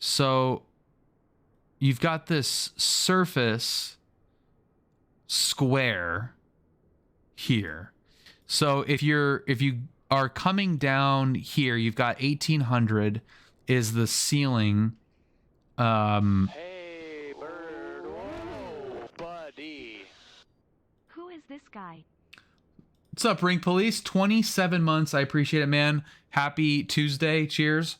So you've got this surface square here. So if you are coming down here, you've got 1800 is the ceiling. Hey, bird. Whoa, buddy. Who is this guy? What's up, Ring Police? 27 months. I appreciate it, man. Happy Tuesday. Cheers.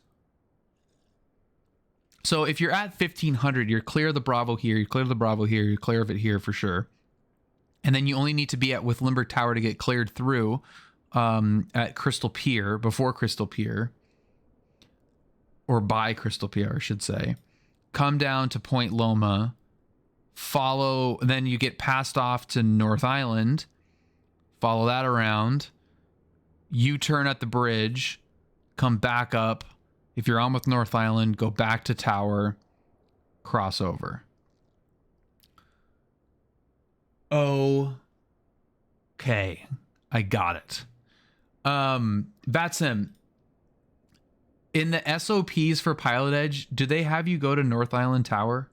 So if you're at 1500, you're clear of the Bravo here, you clear of the Bravo here, you're clear of it here for sure. And then you only need to be at with Limber Tower to get cleared through at Crystal Pier, before Crystal Pier. Or by Crystal Pier, I should say. Come down to Point Loma. Follow, then you get passed off to North Island. Follow that around. U-turn at the bridge. Come back up. If you're on with North Island, go back to Tower. Cross over. Okay. I got it. Vatsim, in the SOPs for PilotEdge, do they have you go to North Island Tower?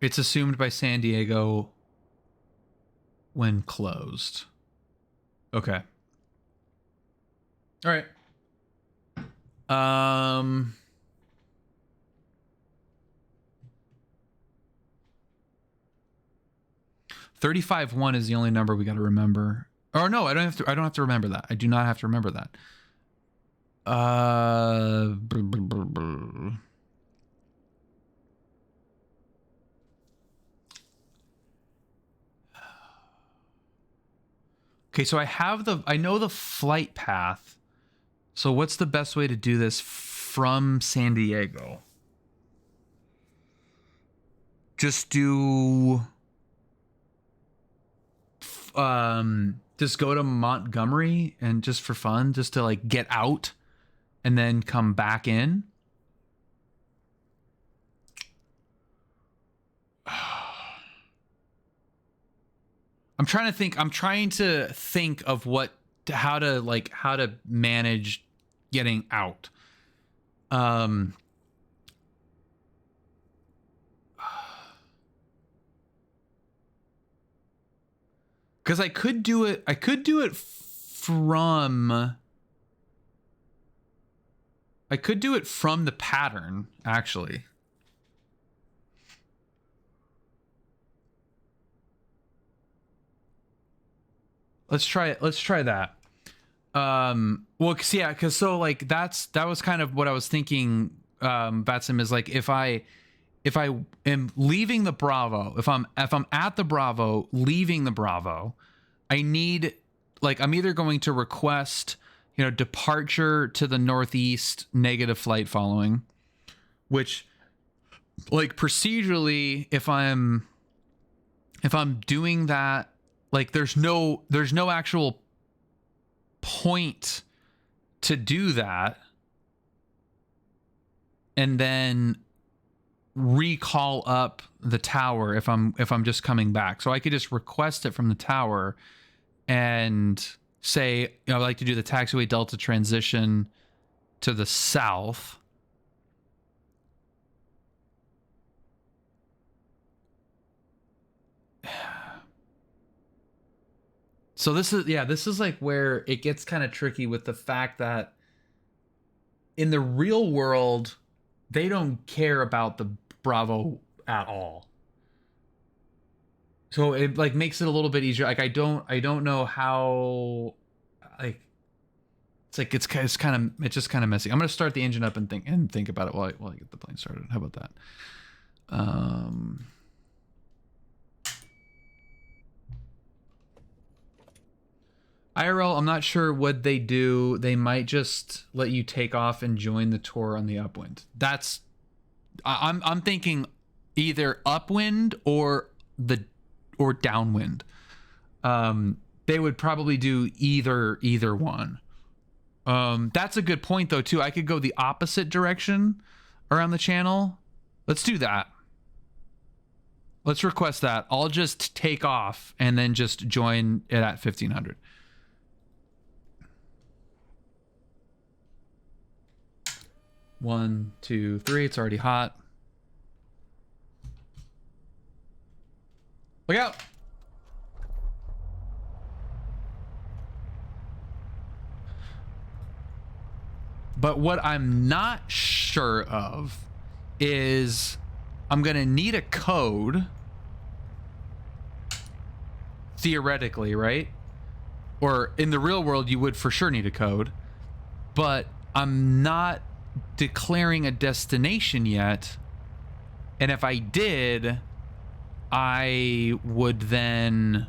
It's assumed by San Diego when closed. Okay. All right. 35-1 is the only number we got to remember. Or no, I don't have to remember that. I do not have to remember that. Okay, so I know the flight path. So what's the best way to do this from San Diego? Just do just go to Montgomery and just for fun, just to like get out and then come back in. I'm trying to think of how to manage getting out. Because I could do it from the pattern, actually. Let's try it. Let's try that. Well, cause yeah, cause so like that was kind of what I was thinking. Batsim is like if I am leaving the Bravo, if I'm at the Bravo, leaving the Bravo, I need I'm either going to request departure to the northeast, negative flight following, which procedurally if I'm doing that. There's no actual point to do that and then recall up the tower if I'm just coming back. So I could just request it from the tower and say, I'd like to do the taxiway Delta transition to the south. So this is like where it gets kind of tricky with the fact that in the real world, they don't care about the Bravo at all. So it makes it a little bit easier. I don't know how it's just kind of messy. I'm going to start the engine up and think about it while I get the plane started. How about that? IRL, I'm not sure what they do. They might just let you take off and join the tour on the upwind. I'm thinking either upwind or downwind. They would probably do either one. That's a good point though too. I could go the opposite direction around the channel. Let's do that. Let's request that. I'll just take off and then just join it at 1500. One, two, three. It's already hot. Look out. But what I'm not sure of is I'm going to need a code. Theoretically, right? Or in the real world, you would for sure need a code. But I'm not declaring a destination yet. And if I did, I would then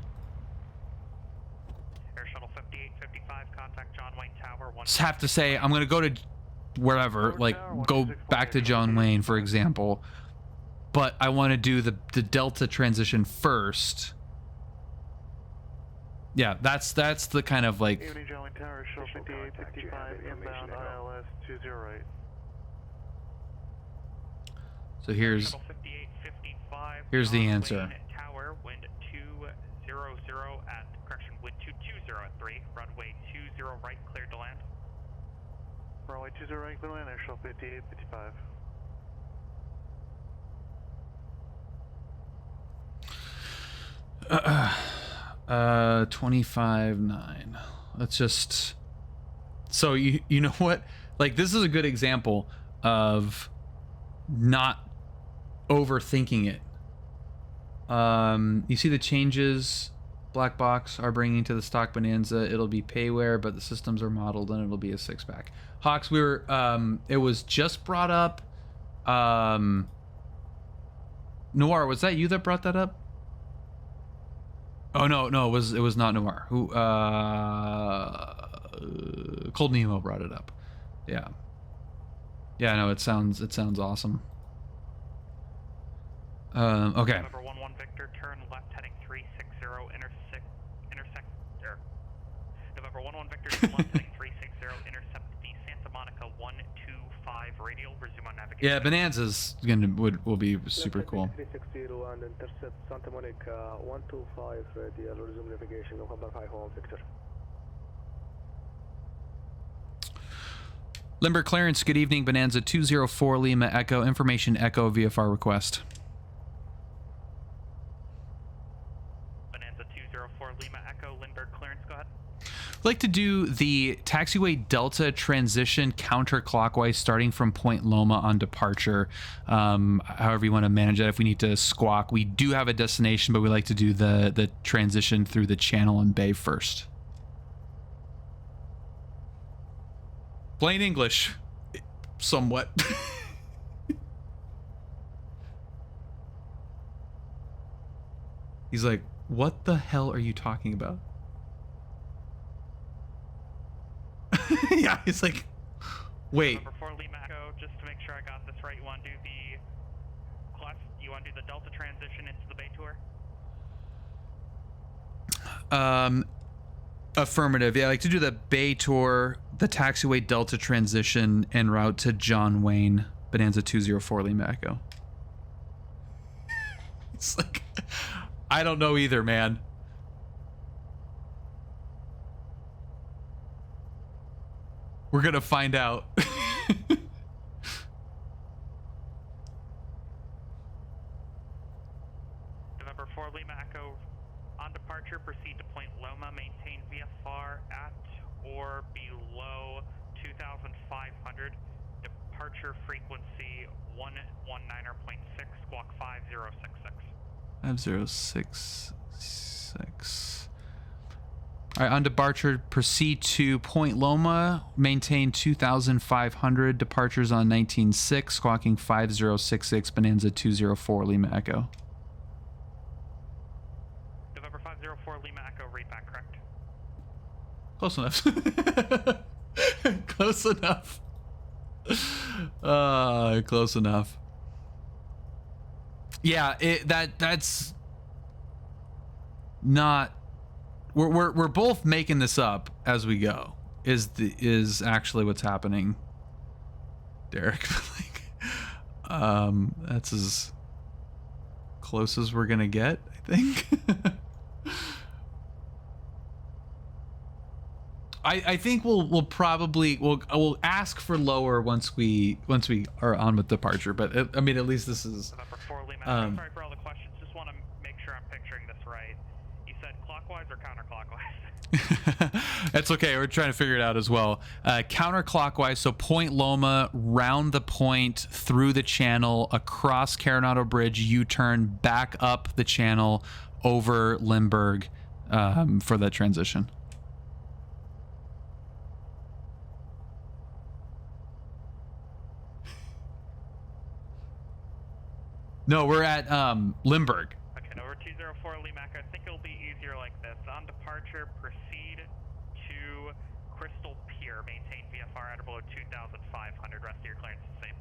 Air Shuttle 5855, contact John Wayne Tower. have to say I'm going to go to wherever, like go back to John Wayne, for example. But I want to do the Delta transition first. Yeah, that's the kind of like. Evening, John Wayne Tower, Shuttle 5855, inbound ILS 208. So here's Shuttle 5855, here's the John answer. Wayne Tower, wind 200 at, correction, wind 220 at 3, runway 20 right, cleared to land. Runway 20 right, clear to land, Air Shuttle 5855. 25.9. Let's just. So you know what? Like, this is a good example of not overthinking it. You see the changes Black Box are bringing to the stock Bonanza. It'll be payware, but the systems are modeled and it'll be a 6-pack. Hawks, we were it was just brought up. Noir, was that you that brought that up? Oh no, it was not Noir. Who Cold Nemo brought it up. Yeah. Yeah, no, it sounds awesome. Okay. November 11 Victor, turn left heading 360, intersect there. November 11 Victor, turn left heading 360, intercept the Santa Monica 125 radial, resume on navigation. Yeah, Bonanza's will be super cool. 360 and intercept Santa Monica 125 radial, resume navigation, November 5 home Victor. Limber clearance, good evening, Bonanza 204 Lima Echo, information Echo VFR request. Bonanza 204 Lima Echo, Lindbergh clearance, go ahead. I'd like to do the taxiway Delta transition counterclockwise starting from Point Loma on departure. However you want to manage that. If we need to squawk, we do have a destination, but we like to do the transition through the channel and bay first. Plain English, somewhat. He's like, what the hell are you talking about? Yeah, he's like, wait. Number 4 Lima Echo, just to make sure I got this right, you want to do the Delta transition into the Bay Tour? Affirmative. Yeah, I like to do the Bay Tour, the taxiway Delta transition, en route to John Wayne, Bonanza 204 Lima Echo. It's like, I don't know either, man. We're gonna find out. November 4 Lima Echo, on departure, proceed to Point Loma, maintain VFR at or below 2,500, departure frequency 119.6, squawk 5066. 5066. All right, on departure, proceed to Point Loma, maintain 2,500, departures on 19.6, squawking 5066, Bonanza 204 Lima Echo. November 504 Lima Echo, read back correct. Close enough. Close enough. Close enough. Yeah, that's not. We're both making this up as we go. Is actually what's happening, Derek? Like, That's as close as we're gonna get, I think. I think we'll probably we'll ask for lower once we are on with departure. But I mean, at least this is. November 4 Lima Echo. Sorry for all the questions. Just want to make sure I'm picturing this right. You said clockwise or counterclockwise? That's okay. We're trying to figure it out as well. Counterclockwise, so Point Loma, round the point, through the channel, across Coronado Bridge, U-turn, back up the channel, over Limburg for that transition. No, we're at Limburg. Okay, over 204 Lima Echo. I think it'll be easier like this. On departure, proceed to Crystal Pier. Maintain VFR at below 2,500. Rest of your clearance is the same.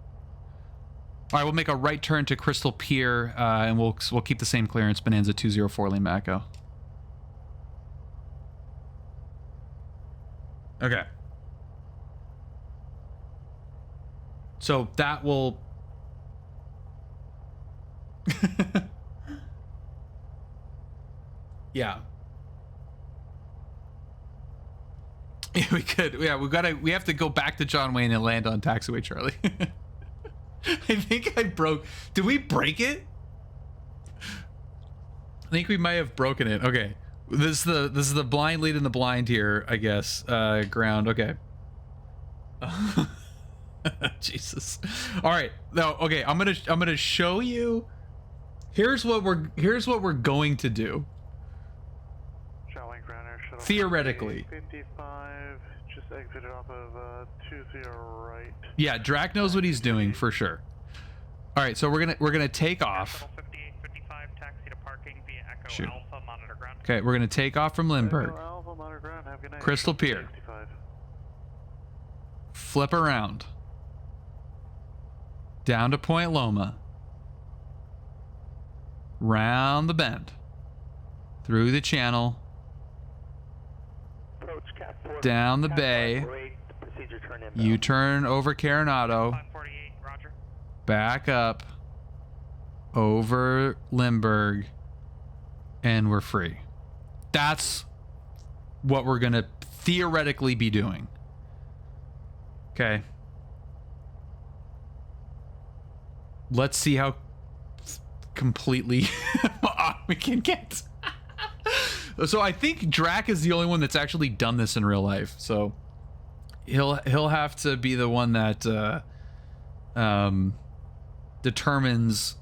All right, we'll make a right turn to Crystal Pier, and we'll keep the same clearance. Bonanza 204 Lima Echo. Okay. So that will. Yeah. Yeah, we could. Yeah, we have to go back to John Wayne and land on Taxiway Charlie. I think I broke. Did we break it? I think we might have broken it. Okay. This is the blind lead in the blind here, I guess. Ground. Okay. Jesus. All right. No, okay. I'm going to show you. Here's what we're going to do. Charlie Ground Air Shuttle. Theoretically. 55, just exited off of 20 right. Yeah, Drac knows what he's doing for sure. All right, so we're gonna take off. Shuttle 5855, taxi to parking via Echo Shoot. Alpha, monitor ground. Okay, we're gonna take off from Limburg. Alpha, monitor ground, have a good night. Crystal Pier. 65. Flip around. Down to Point Loma. Round the bend. Through the channel. Down the bay. U-turn over Coronado. 548, roger. Back up. Over Limburg. And we're free. That's what we're going to theoretically be doing. Okay. Let's see how completely off we can get. So I think Drac is the only one that's actually done this in real life. So he'll have to be the one that determines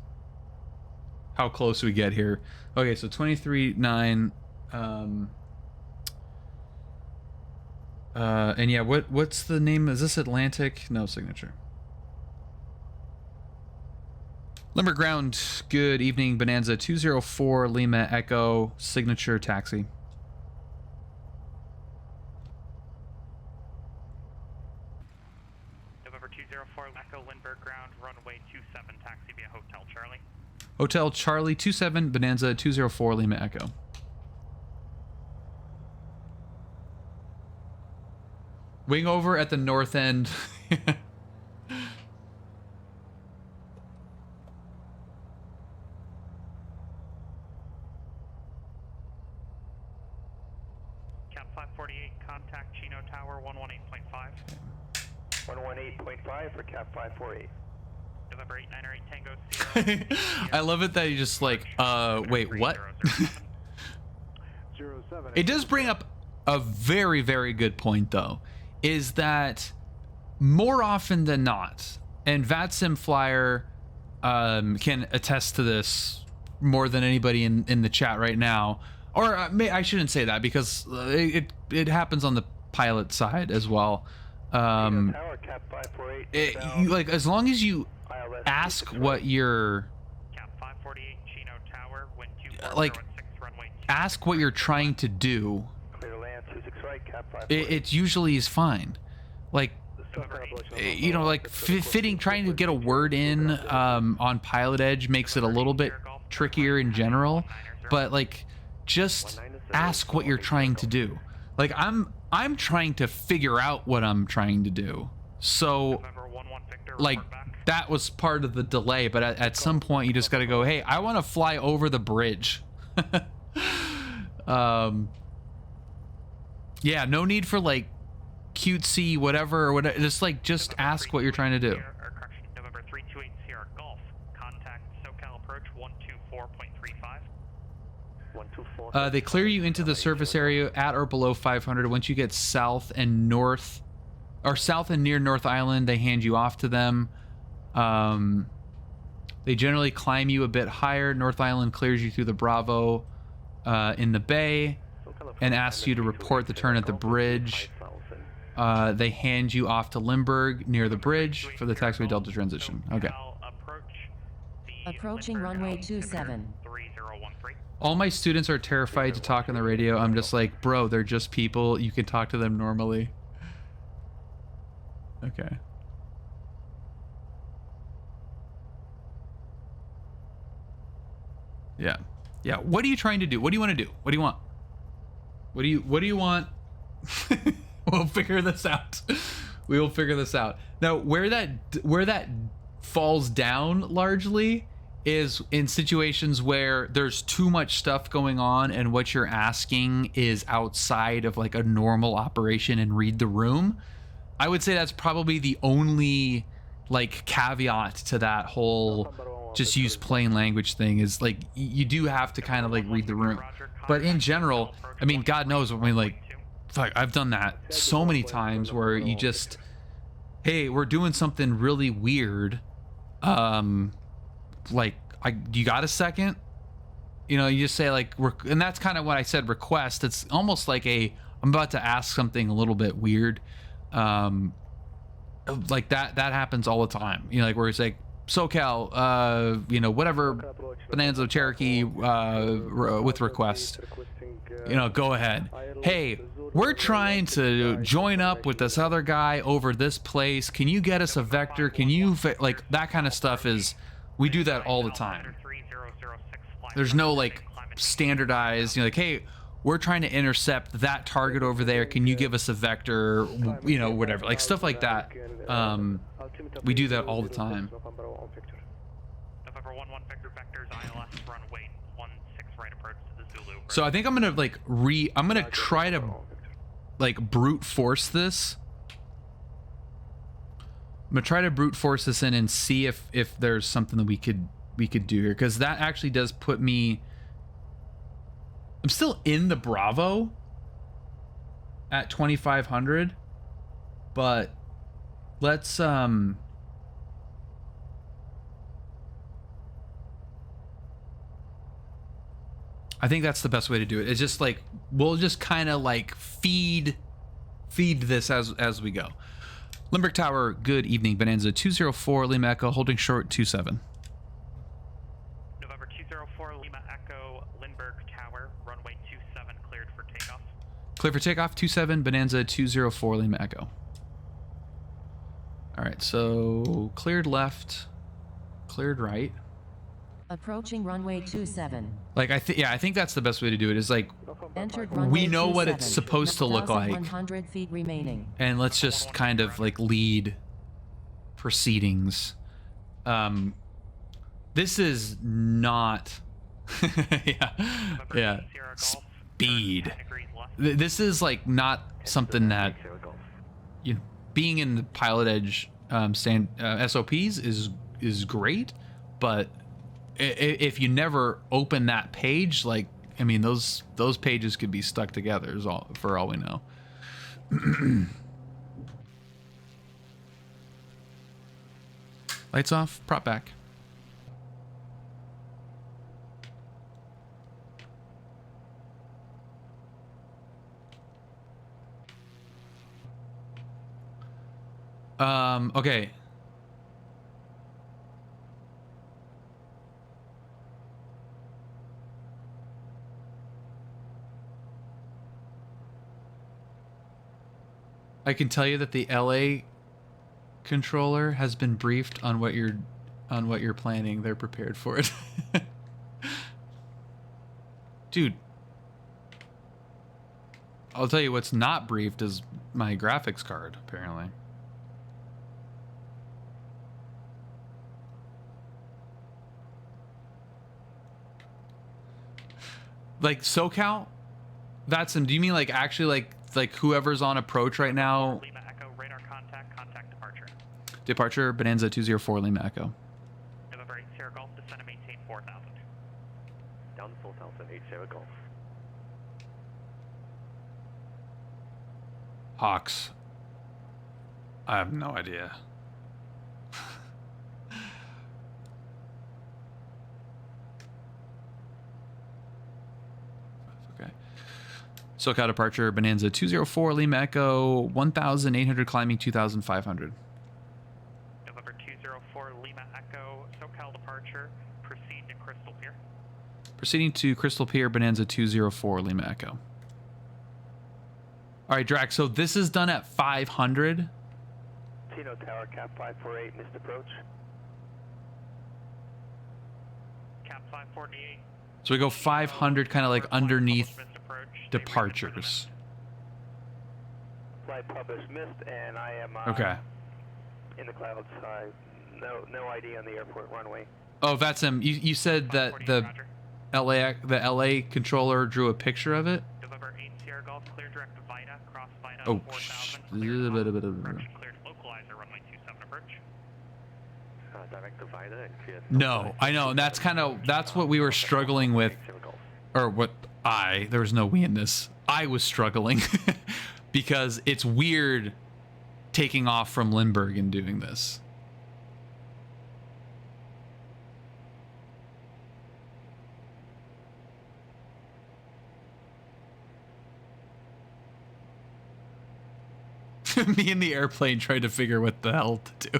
how close we get here. Okay, so 23.9. And yeah, what's the name? Is this Atlantic? No signature. Limber Ground, good evening, Bonanza 204 Lima Echo, signature taxi. November 204 Echo Lindbergh Ground, runway 27, taxi via Hotel Charlie. Hotel Charlie 27, Bonanza 204 Lima Echo. Wing over at the north end. Cap 548, contact Chino Tower 118.5. 118.5 for Cap 548. November 898 Tango Sierra. I love it that you just like, wait, what? 07. It does bring up a very, very good point, though, is that more often than not, and VATSIM Flyer can attest to this more than anybody in the chat right now, or I shouldn't say that because it happens on the pilot side as well. Tower, Cap 548. Like as long as you ask what you're Cap 548 Chino Tower, wind 24 like runway 2. ask what you're trying to do. Clear land 26 right, Cap 548. It usually is fine. Like you know, like trying to get a word in on PilotEdge makes it a little bit trickier in general, but like just ask what you're trying to do. Like I'm trying to figure out what I'm trying to do, so November 11 Victor, like report back. that was part of the delay, but at some point you just got to go, hey, I want to fly over the bridge. Yeah, no need for like cutesy whatever or whatever. Just ask what you're trying to do. Correction, November 328 Sierra Golf. Contact SoCal approach 124.35. 124. They clear you into the surface area at or below 500. Once you get south and north, or south and near North Island, they hand you off to them. They generally climb you a bit higher. North Island clears you through the Bravo in the bay and asks you to report the turn at the bridge. They hand you off to Limburg near the bridge for the taxiway Delta transition. Okay. Approaching runway 27. All my students are terrified to talk on the radio. I'm just like, bro, they're just people. You can talk to them normally. Okay. Yeah. Yeah. What are you trying to do? What do you want to do? What do you want? What do you want? We'll figure this out. We will figure this out. Now, where that falls down largely is in situations where there's too much stuff going on and what you're asking is outside of like a normal operation and read the room. I would say that's probably the only like caveat to that whole just use plain language thing is like you do have to kind of like read the room. But in general, I mean, God knows, I mean, like, fuck, I've done that so many times where you just, hey, we're doing something really weird. Like, you got a second? You know, you just say like, and that's kind of what I said, request. It's almost like I'm about to ask something a little bit weird. Like that happens all the time. You know, like where it's like, SoCal, you know, whatever, Bonanza Cherokee, with request, you know, go ahead. Hey, we're trying to join up with this other guy over this place. Can you get us a vector? Can you, like, that kind of stuff is, we do that all the time. There's no, like, standardized, you know, like, hey, we're trying to intercept that target over there. Can you give us a vector? You know, whatever, like stuff like that. We do that all the time. November 11 Victor vectors ILS runway 16 right approach to the Zulu. So I think I'm gonna like I'm gonna try to like brute force this. I'm gonna try to brute force this in and see if there's something that we could do here, because that actually does put me. I'm still in the Bravo at 2500, but let's I think that's the best way to do it. It's just like we'll just kind of like feed this as we go. Limburg Tower, good evening. Bonanza 204 Lima Echo holding short 27. November 204 Lima Echo Lindbergh Tower, runway 27 cleared for takeoff. Clear for takeoff 27 Bonanza 204 Lima Echo. All right, so cleared left, cleared right. Approaching runway 27. Like I think that's the best way to do it. Is like Entered runway we know what 27. it's supposed to look like, 1,100 feet remaining. and let's just kind of like lead proceedings. This is not yeah speed. This is like not something that, you know, being in the PilotEdge SOPs is great, but if you never open that page, like, I mean, those pages could be stuck together for all we know. Lights off, prop back. Okay. I can tell you that the LA controller has been briefed on what you're planning. They're prepared for it. Dude, I'll tell you what's not briefed is my graphics card, apparently. Like SoCal? That's him. Do you mean like actually like whoever's on approach right now? Lima Echo, radar contact, contact departure. Departure, Bonanza 204 Lima Echo. November 8 Sierra Golf, descend and maintain 4,000. Down 4,000, 8 Sierra Golf. Hawks. I have no idea. Okay. SoCal departure, Bonanza 204 Lima Echo, 1,800 climbing, 2,500. November 204 Lima Echo, SoCal departure, proceed to Crystal Pier. Proceeding to Crystal Pier, Bonanza 204 Lima Echo. All right, Drax, so this is done at 500. Tino Tower, Cap 548, missed approach. Cap 548. So we go 500 kind of like underneath Published missed approach. departures. Flight published missed, and I am Okay. in the clouds. No ID on the airport runway. Oh, that's him. You said that the LA controller drew a picture of it? November 8 Sierra Golf, clear direct to Vida, cross Vida Oh, 4000. sh- Cleared localizer, runway 27 approach. Direct to Vida and clear. No, I know, and that's what we were struggling with, or what there was no we in this. I was struggling because it's weird taking off from Lindbergh and doing this. Me in the airplane trying to figure what the hell to do.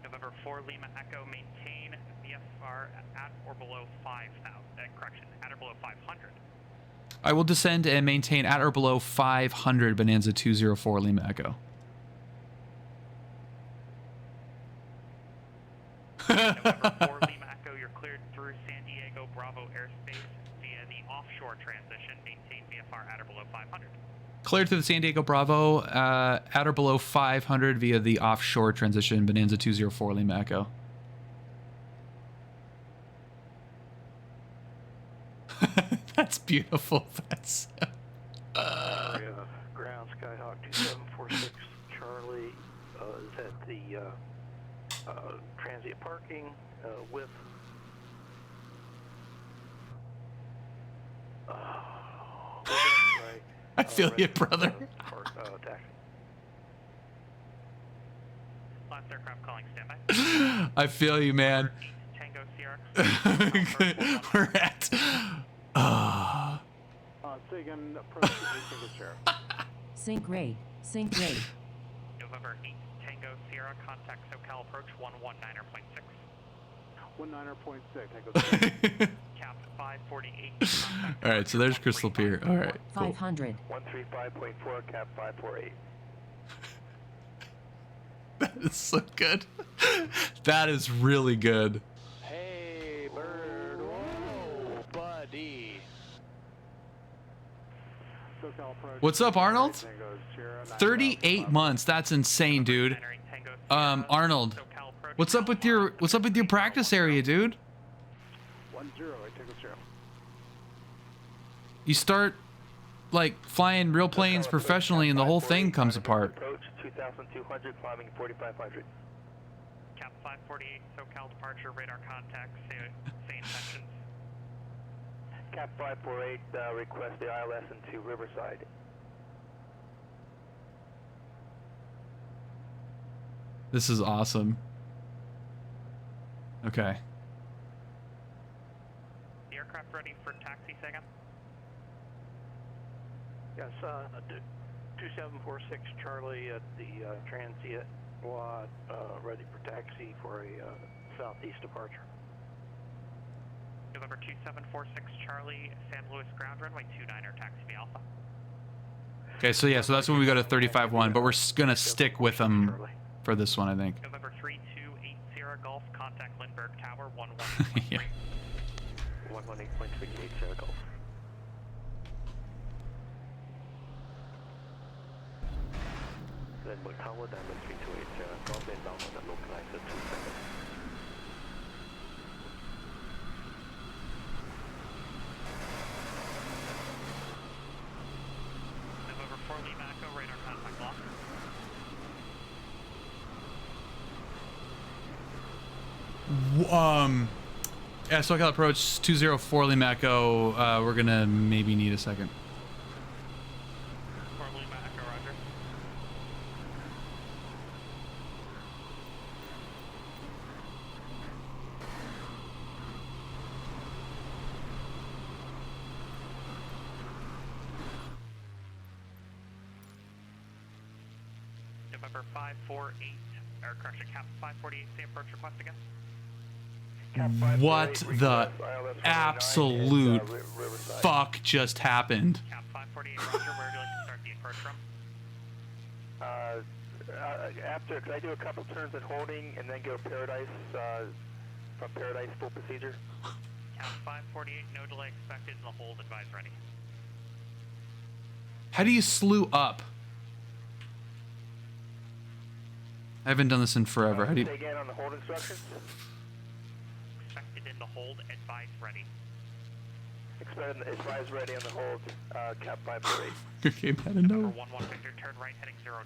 November 4 Lima Echo, maintain VFR at or below 5,000. Correction, at or below 500. I will descend and maintain at or below 500 Bonanza 204 Lima Echo. November 4 Lima Echo, you're cleared through San Diego Bravo airspace via the offshore transition. Maintain VFR at or below 500. Cleared through the San Diego Bravo, at or below 500 via the offshore transition, Bonanza 204 Lima Echo. That's beautiful. That's... Ground Skyhawk 2746 Charlie is at the transient parking with. I feel you, brother. Taxi. Last aircraft calling standby. I feel you, man. Tango Sierra. We're at... Sagan, approach Single Sheriff. Sync rate. Sync rate. November 8 Tango Sierra, contact SoCal approach 119.6. 19.6, Tango. Cap 548. All right, so there's Crystal Pier. All right, cool. 500. 135.4, Cap 548. That is so good. That is really good. Hey, bird. Whoa, buddy. SoCal approach. What's up, Arnold? Tango Sierra, 38 months. That's insane, dude. Arnold, what's up with your practice area, dude? 10, Tango Sierra. You start like flying real planes professionally and the whole thing comes apart. Approach 2,200, climbing 4,500. Cap 548, SoCal departure, radar contact, say intentions. Cap 548, request the ILS into Riverside. This is awesome. Okay. The aircraft ready for taxi, Sagan? Yes, 2746 Charlie at the transient squad, ready for taxi for a southeast departure. November 2746 Charlie, San Luis ground runway 29er, taxi via Alpha. Okay, so yeah, so that's when we go to 35-1, but we're gonna stick with them for this one, I think. November 3280 Golf, contact Lindbergh Tower 118.3. Yeah. 118.38 Sierra Golf. Lindbergh Tower, Diamond 328 Sierra Golf, inbound on the localizer 2 seconds. Yeah, SoCal approach 204 Lima Echo. We're gonna maybe need a second. 4 Lima Echo, roger. November 548, or correction, Cap 548, same approach request again. What the absolute fuck just happened? Cap 548, roger, where would you like to start the approach from? After, could I do a couple turns at holding and then go Paradise, from Paradise full procedure? Cap 548, no delay expected, and the hold advise ready. How do you slew up? I haven't done this in forever. How do you... Say again on the hold instructions? Expected in the hold, advise ready. Expected advise ready on the hold, Cap 548. Okay, I don't know. Number 11 Victor, turn right heading 020.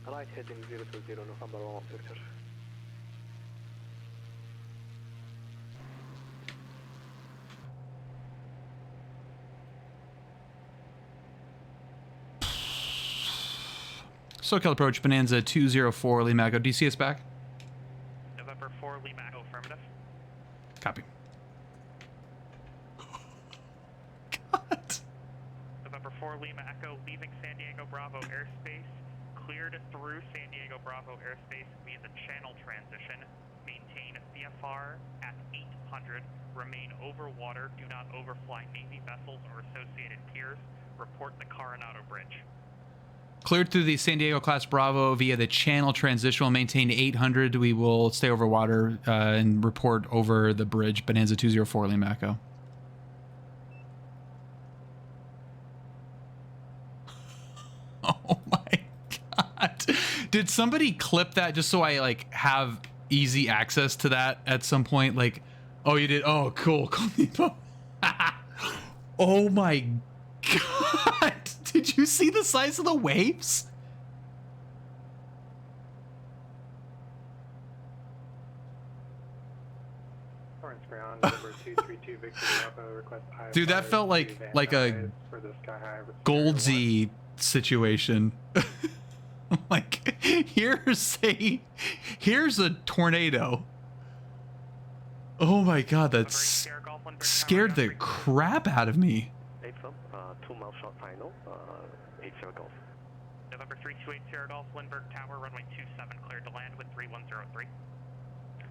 Right heading 020, November 1 Victor. SoCal approach Bonanza 204 Lima Echo. Do you see us back? November 4 Lima Echo, affirmative. Copy. God. November 4 Lima Echo, leaving San Diego Bravo airspace, cleared through San Diego Bravo airspace via the channel transition. Maintain VFR at 800. Remain over water. Do not overfly Navy vessels or associated piers. Report the Coronado Bridge. Cleared through the San Diego class Bravo via the channel transition. Will maintain 800. We will stay over water and report over the bridge. Bonanza 204 Lima Echo. Oh my God. Did somebody clip that just so I like have easy access to that at some point? Like, oh, you did? Oh, cool. Oh my God. Did you see the size of the waves? Orange ground, number 232 Victor Bravo, request high Dude, that felt like a for the Sky High with Goldsy situation. Like, here's a tornado. Oh my God, that scared the crap out of me. 8 from, 2 mile shot final, 8 Sierra Golf. November 328 Sierra Golf, Lindbergh Tower, runway 27, cleared to land with 3103.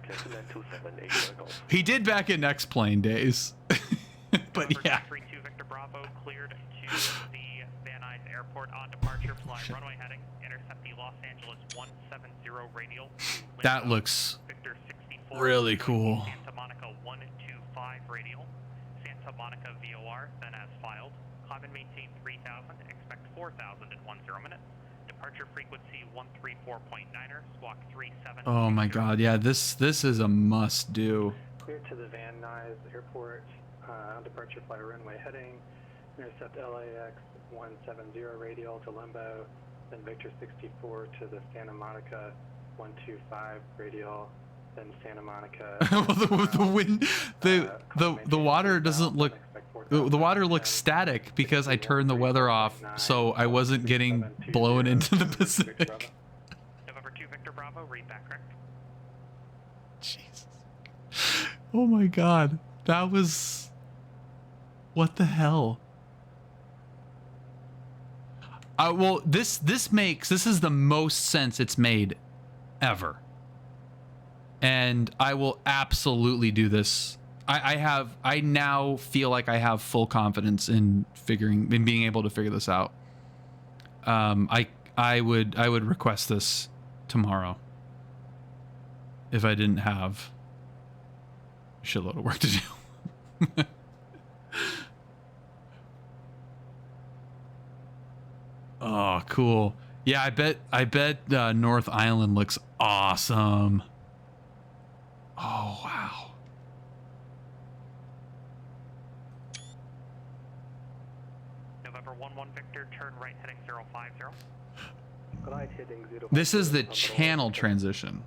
Clear to land 27, 8 Sierra Golf. He did back in X-Plane days. But November yeah. 332 Victor Bravo, cleared to the Van Nuys Airport on departure, fly runway heading, intercept the Los Angeles 170 radial. That looks Victor 64, really cool. Santa Monica 125 radial, Santa Monica VOR, then as filed. Climb and maintain 3000, expect 4000 in 10 minutes. Departure frequency 134.9er, squawk 37. Oh my God, yeah, this is a must do. Clear to the Van Nuys Airport, on departure fly runway heading, intercept LAX 170 radial to Limbo, then Victor 64 to the Santa Monica 125 radial, then Santa Monica. the wind, the water doesn't look. The water looks static because I turned the weather off, so I wasn't getting blown into the Pacific. November 2 Victor Bravo, read back correct. Jesus. Oh my God, that was. What the hell? Well, this is the most sense it's made ever. And I will absolutely do this. I now feel like I have full confidence in being able to figure this out. I would request this tomorrow if I didn't have a shitload of work to do. Oh, cool. Yeah, I bet North Island looks awesome. Oh, wow. November 11 Victor, turn right heading 050. Right heading 050. This is the channel transition.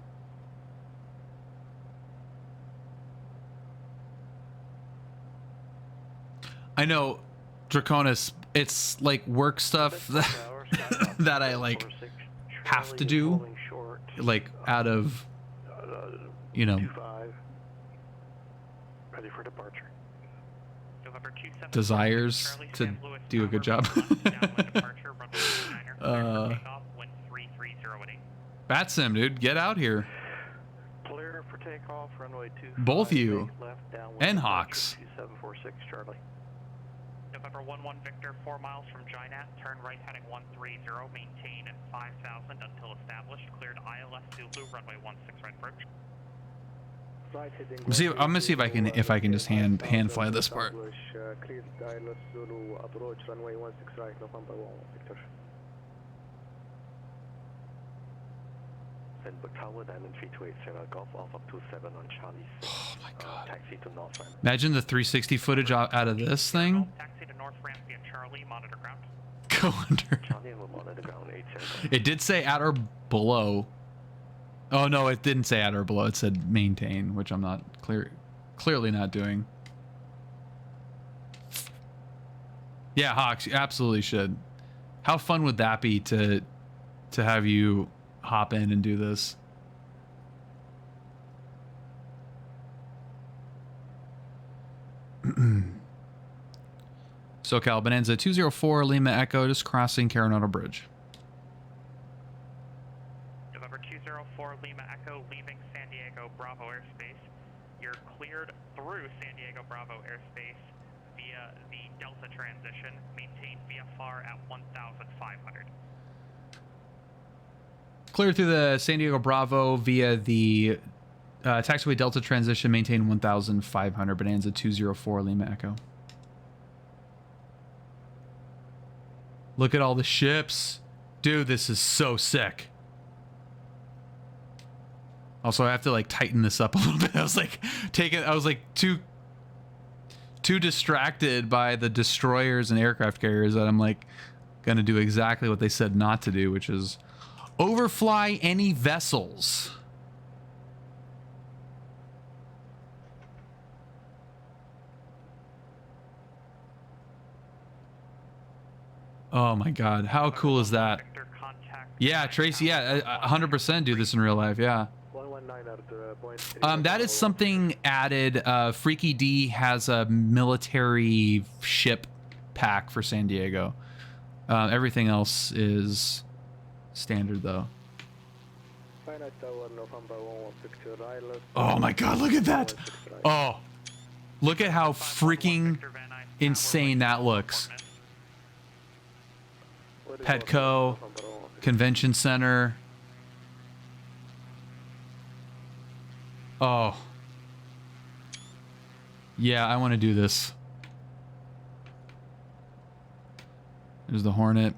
I know, Draconis, it's like work stuff that I like have to do, like out of, you know, 25. Ready for departure. November 27 desires Charlie, to San Luis do a good Tower, job. downwind departure, runway 29er, clear for takeoff, wind 330 Bat Sim, dude, get out here. Clear for takeoff, runway 25. Both you. Make left, downwind And approach, Hawks. 2746 Charlie. November 11 Victor, 4 miles from Jinat, turn right heading 130, maintain at 5,000 until established, cleared ILS Zulu, runway 16 right approach. I'm gonna see if I can just hand fly this part. Cleared ILS Zulu, approach, runway 16 right, November 1 Victor. Send book tower, diamond 3280 Golf Alpha 27 on Charlie's. Oh my god. Taxi to North Ramp. Imagine the 360 footage out of this thing. Taxi to North Ramp via Charlie, monitor ground. Go under. Charlie will monitor ground 80. It did say at or below. Oh no, it didn't say at or below. It said maintain, which I'm not clearly not doing. Yeah, Hawks, you absolutely should. How fun would that be to have you hop in and do this? SoCal Bonanza 204 Lima Echo, just crossing Coronado Bridge. November 204 Lima Echo, leaving San Diego Bravo airspace. You're cleared through San Diego Bravo airspace via the Delta transition. Maintain VFR at 1,500. Clear through the San Diego Bravo via the taxiway Delta transition. Maintain 1,500. Bonanza 204 Lima Echo. Look at all the ships. Dude, this is so sick. Also, I have to like tighten this up a little bit. I was like too distracted by the destroyers and aircraft carriers that I'm like gonna do exactly what they said not to do, which is overfly any vessels. Oh my god, how cool is that? Yeah, Tracy, yeah, 100% do this in real life, yeah. That is something added. Freaky D has a military ship pack for San Diego. Everything else is standard though. Oh my god, look at that. Oh, look at how freaking insane that looks. Petco, Convention Center. Oh. Yeah, I want to do this. There's the Hornet.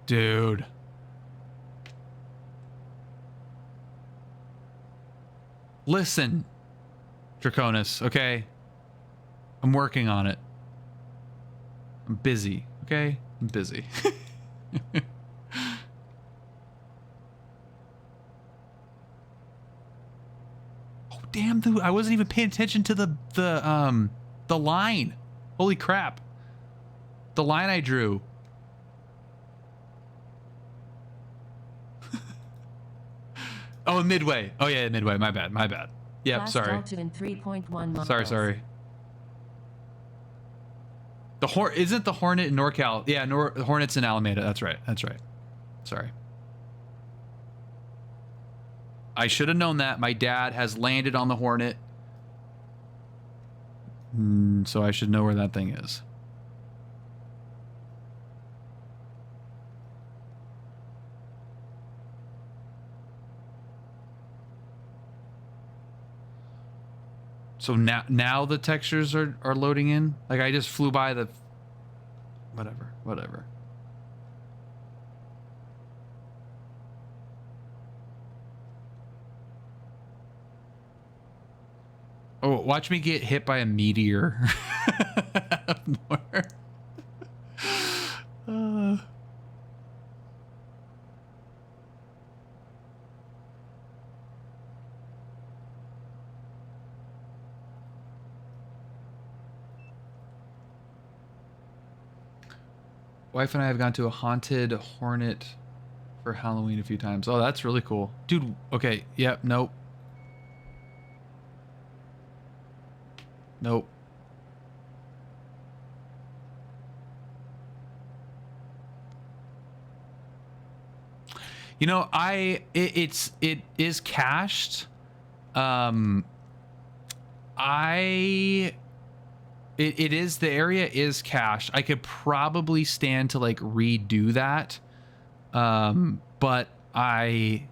Dude. Listen, Draconis, okay? I'm working on it. I'm busy, okay? I'm busy. Oh, damn, dude, I wasn't even paying attention to the line. Holy crap. The line I drew. Oh, Midway. Oh yeah, Midway. My bad. My bad. Yep, Last sorry. altitude 3.1 miles. Sorry. The isn't the Hornet in NorCal? Yeah, the Hornet's in Alameda. That's right. Sorry. I should have known that. My dad has landed on the Hornet. So I should know where that thing is. So now the textures are loading in. Like I just flew by the whatever. Oh, watch me get hit by a meteor. Out of nowhere. Wife and I have gone to a haunted Hornet for Halloween a few times. Oh, that's really cool. Dude, okay. Yep, nope. Nope. You know, it is cached. It is, the area is cached. I could probably stand to like redo that. But I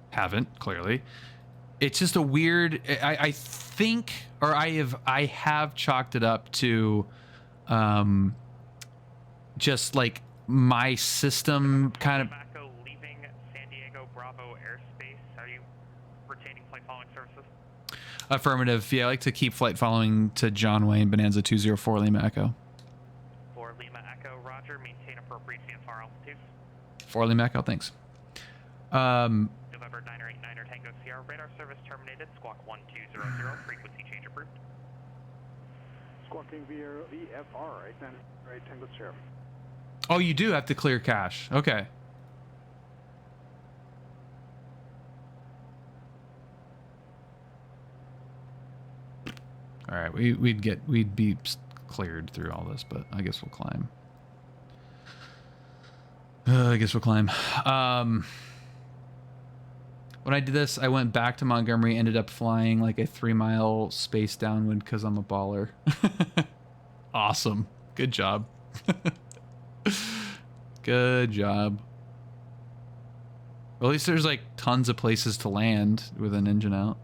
haven't, clearly. It's just a weird, I think, or I have chalked it up to just like my system kind of. Echo leaving San Diego Bravo airspace. Are you retaining flight following services? Affirmative. Yeah, I like to keep flight following to John Wayne, Bonanza 204 Lima Echo. For Lima Echo, roger. Maintain appropriate VFR altitude. 4 Lima Echo, thanks. November 989er Tango Sierra. Radar service terminated. Squawk 1200. Frequency change approved. Squawking via VFR, right, Tango Sierra. Oh, you do have to clear cache. Okay. All right, we'd be cleared through all this, but I guess we'll climb. When I did this, I went back to Montgomery, ended up flying like a 3-mile space downwind because I'm a baller. Awesome. Good job. Good job. Well, at least there's like tons of places to land with an engine out.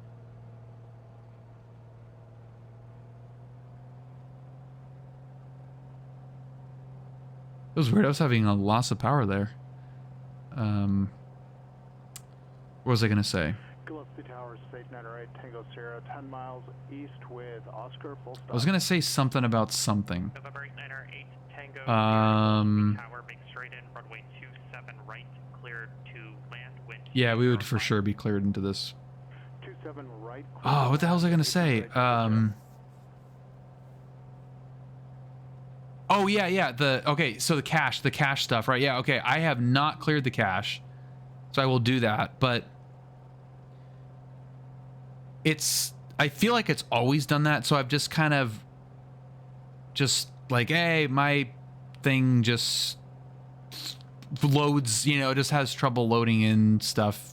It was weird. I was having a loss of power there. What was I going to say? Gillespie Towers, State 908, Tango Sierra, 10 miles east with Oscar, full stop. I was going to say something about something. November 898 Tango Tower, make straight in, runway 27 right, cleared to land, wind. Yeah, we would for sure be cleared into this. 27 right. Oh, what the hell was I going to say? Oh, yeah. Okay, so the cache stuff, right? Yeah, okay. I have not cleared the cache, so I will do that. But I feel like it's always done that. So I've just kind of just like, hey, my thing just loads, just has trouble loading in stuff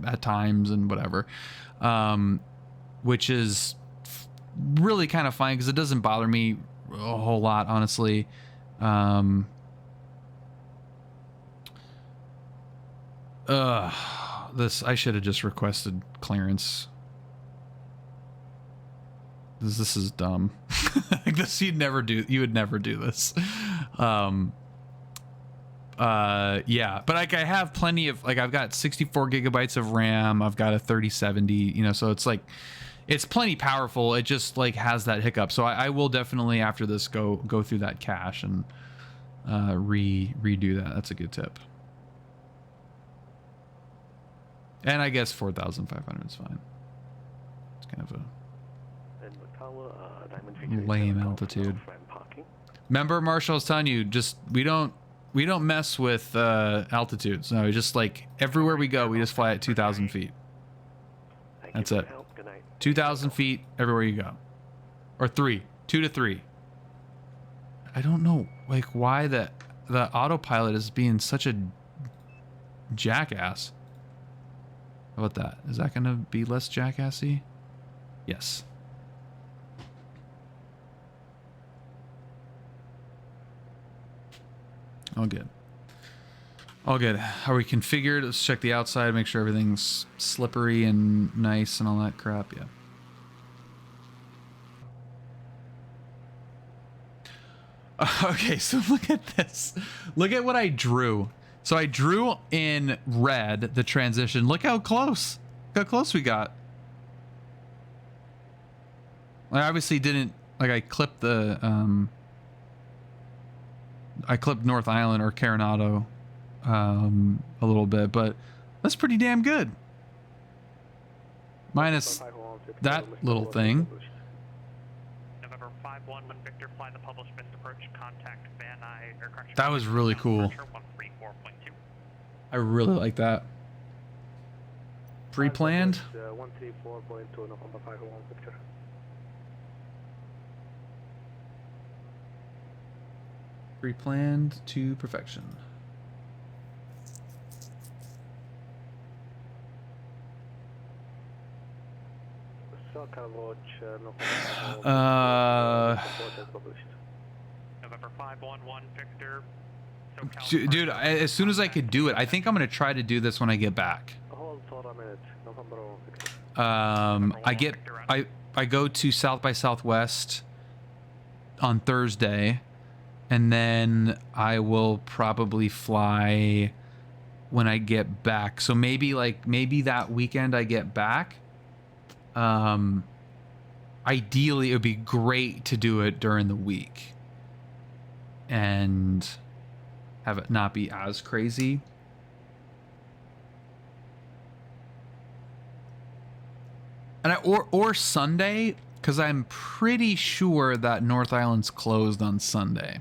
at times and whatever. Which is really kind of fine because it doesn't bother me a whole lot, honestly. I should have just requested clearance. This is dumb. Like this, you would never do this. Yeah, but like I have plenty of, like I've got 64 gigabytes of RAM. I've got a 3070, so it's like, it's plenty powerful. It just like has that hiccup. So I will definitely after this go through that cache and redo that. That's a good tip. And I guess 4,500 is fine. It's kind of a lame altitude. Remember, Marshall, I was telling you, just we don't mess with altitudes. No, just like everywhere we go, we just fly at 2,000 feet. That's it. 2,000 feet everywhere you go, or 2 to 3. I don't know, like why the autopilot is being such a jackass. How about that? Is that gonna be less jackassy? Yes. All good. All good. Are we configured? Let's check the outside, make sure everything's slippery and nice and all that crap. Yeah. Okay, so look at this. Look at what I drew. So I drew in red the transition. Look how close. Look how close we got. I obviously didn't, like I clipped the I clipped North Island or Coronado a little bit, but that's pretty damn good. Minus that little thing. November 51 Alpha and Victor, fly the published missed approach, contact Van Nuys, or correction. That was really cool. 134.2. I really like that. Pre-planned. 134.2 November 501 Victor. Pre-planned to perfection. November 511 Victor. Dude, as soon as I could do it, I think I'm gonna try to do this when I get back. Hold for a minute. November Victor. I go to South by Southwest on Thursday, and then I will probably fly when I get back. So maybe that weekend I get back. Ideally it would be great to do it during the week and have it not be as crazy. And or Sunday, because I'm pretty sure that North Island's closed on Sunday.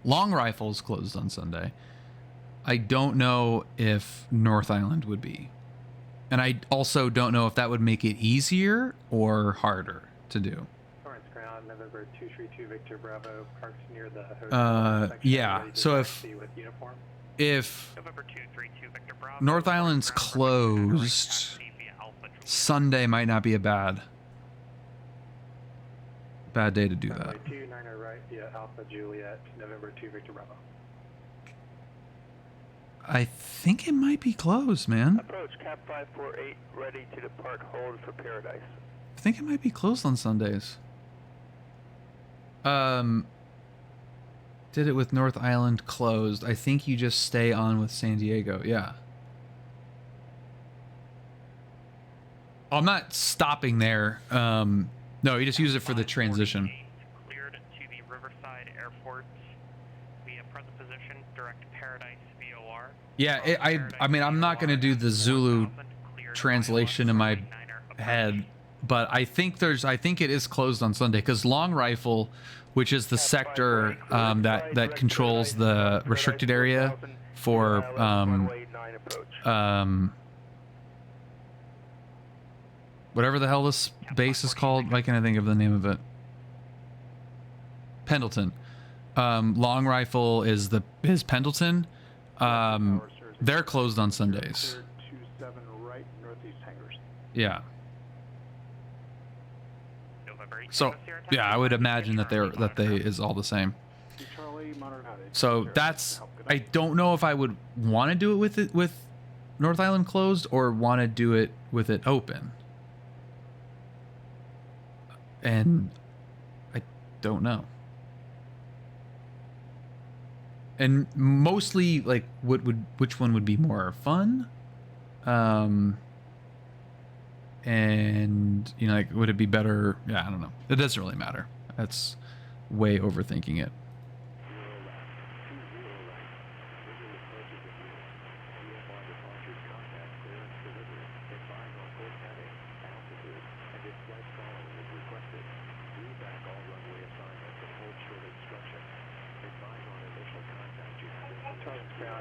Long Rifle's closed on Sunday. I don't know if North Island would be. And I also don't know if that would make it easier or harder to do. Torrance ground, November 232 Victor Bravo, parks near the hotel section, yeah. ready to So taxi with uniform. if November 232 Victor Bravo. North Island's closed, Sunday might not be a bad day to do that. Runway 29 right via Alpha Juliet, November 2 Victor Bravo. I think it might be closed, man. Approach Cap 548, ready to depart. Hold for Paradise. I think it might be closed on Sundays. Did it with North Island closed. I think you just stay on with San Diego. Yeah. I'm not stopping there. No, you just use it for the transition. Cleared to the Riverside Airport via present position, direct Paradise VOR. Yeah, I mean, I'm not going to do the Zulu translation in my head, but I think it is closed on Sunday because Long Rifle, which is the sector that controls the restricted area for whatever the hell this base is called. Why can't I think of the name of it? Pendleton. Long Rifle is Pendleton. They're closed on Sundays. 27 right, northeast hangars. Yeah. So yeah, I would imagine that they is all the same. So that's, I don't know if I would want to do it with North Island closed or want to do it with it open. And I don't know. And mostly, like, which one would be more fun? And, you know, like, would it be better? Yeah, I don't know. It doesn't really matter. That's way overthinking it.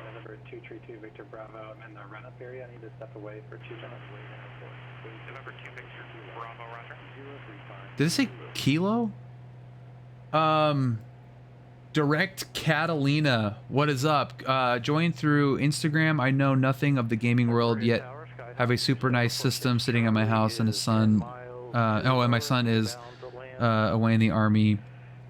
November 232 Victor Bravo. I'm in the run-up area. I need to step away for 2 minutes. November 2 Victor Bravo, roger. Did it say Kilo? Direct Catalina, what is up? Joined through Instagram. I know nothing of the gaming world yet. Have a super nice system sitting at my house, and a son. And my son is away in the army.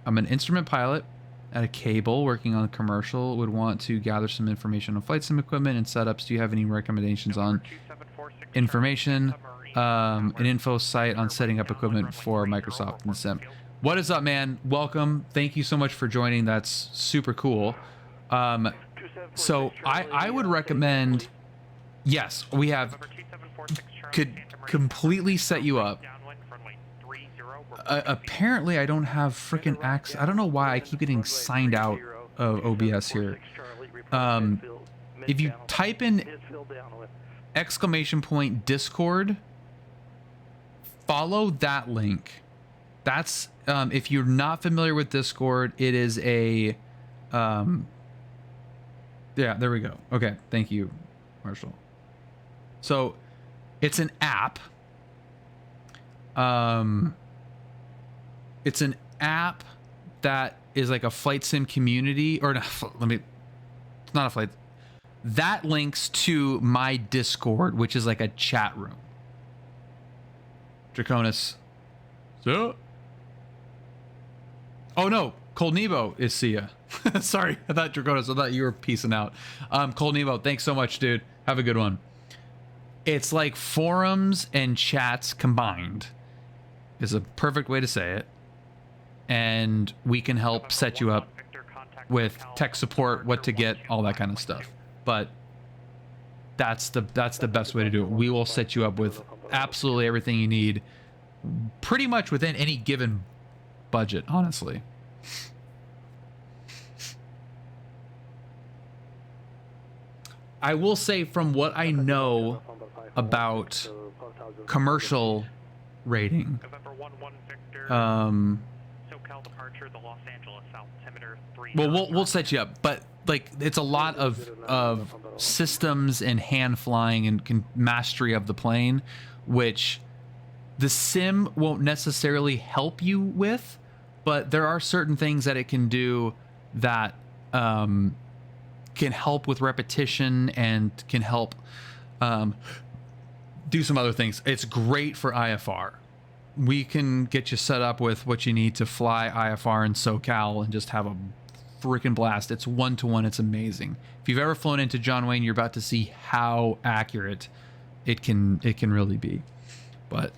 I'm an instrument pilot at a cable working on a commercial. Would want to gather some information on flight sim equipment and setups. Do you have any recommendations on information? An info site on setting up equipment for Microsoft and Sim. What is up, man? Welcome. Thank you so much for joining. That's super cool. So I would recommend, yes, we have, could completely set you up. Apparently I don't have freaking access. I don't know why I keep getting signed out of OBS here. If you type in !Discord, follow that link, That's if you're not familiar with Discord, it is a yeah, there we go. Okay, thank you, Marshall. So it's an app. It's an app that is like a flight sim community, or it's not a flight. That links to my Discord, which is like a chat room. Draconis. So. Oh no, Cold Nebo is Sia. Sorry, I thought Draconis. I thought you were peacing out. Cold Nebo, thanks so much, dude. Have a good one. It's like forums and chats combined. Is a perfect way to say it. And we can help set you up with tech support, what to get, all that kind of stuff. But that's the best way to do it. We will set you up with absolutely everything you need, pretty much within any given budget, honestly. I will say, from what I know about commercial rating, SoCal departure, the Los Angeles altimeter 3. well, we'll set you up, but like it's a lot of systems and hand flying and mastery of the plane, which the sim won't necessarily help you with, but there are certain things that it can do that can help with repetition and can help do some other things. It's great for IFR. We can get you set up with what you need to fly IFR in SoCal and just have a freaking blast. It's 1-to-1. It's amazing. If you've ever flown into John Wayne, you're about to see how accurate it can really be. But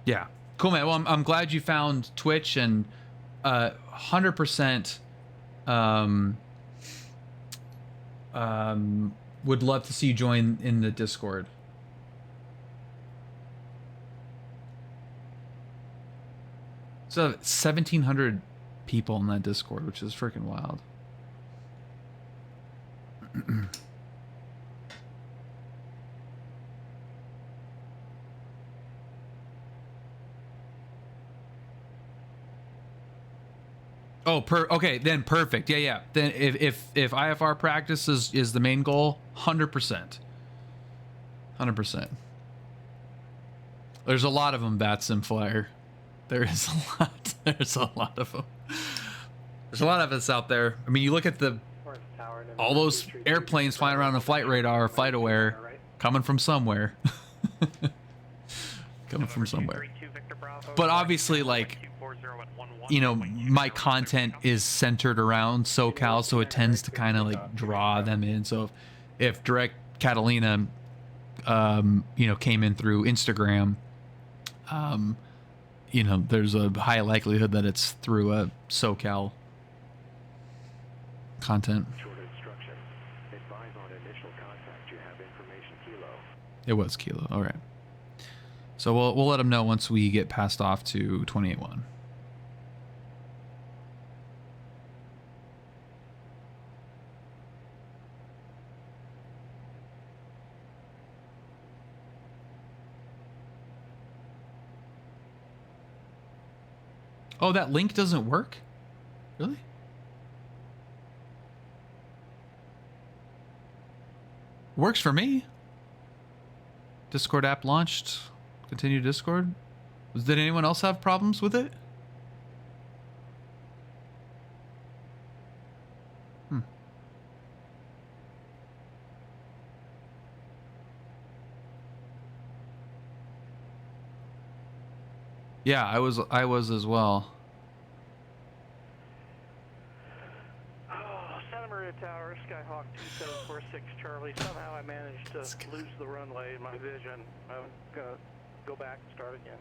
yeah, cool, man. Well, I'm glad you found Twitch, and 100% would love to see you join in the Discord. So 1,700 people in that Discord, which is freaking wild. Oh, okay, then perfect. Yeah. Then if IFR practice is the main goal, 100%. 100%. There's a lot of them, Batsim Flyer. There is a lot. There's a lot of them. There's a lot of us out there. I mean, you look at all those airplanes flying around on flight radar, flight aware, coming from somewhere. Coming from somewhere. But obviously, like, you know, my content is centered around SoCal, so it tends to kind of like draw them in. So if Direct Catalina, you know, came in through Instagram, you know, there's a high likelihood that it's through a SoCal content. It was Kilo. All right. So we'll let them know once we get passed off to 28-1. Oh, that link doesn't work? Really? Works for me. Discord app launched. Continue Discord. Did anyone else have problems with it? Yeah, I was as well. Santa Maria Tower, Skyhawk 2746 Charlie. Somehow I managed to lose the runway in my vision. I'm gonna go back and start again.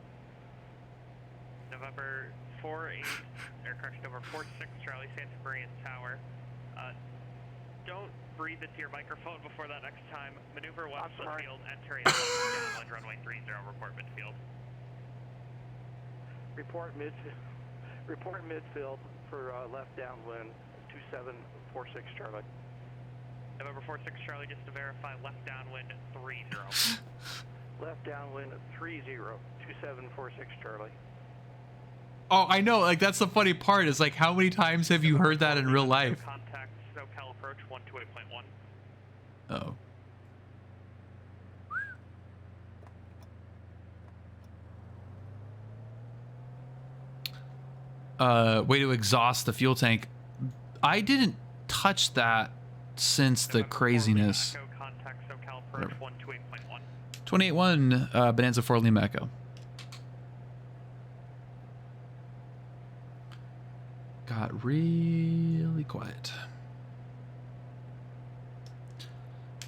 November 48, or correction, November 46 Charlie, Santa Maria Tower. Don't breathe into your microphone before that next time. Maneuver west of the field, entering downwind runway 30, report midfield. Report midfield for left downwind 2746 Charlie. November 46 Charlie, just to verify, left downwind 30. Left downwind 30, 2746 Charlie. Oh, I know. Like, that's the funny part. Is like, how many times have you heard that in real life? Contact SoCal approach 128.1. Oh. Way to exhaust the fuel tank. I didn't touch that since the craziness. Echo, contact SoCal approach 128.1. 28-1, Bonanza 4 Lima Echo. Got really quiet.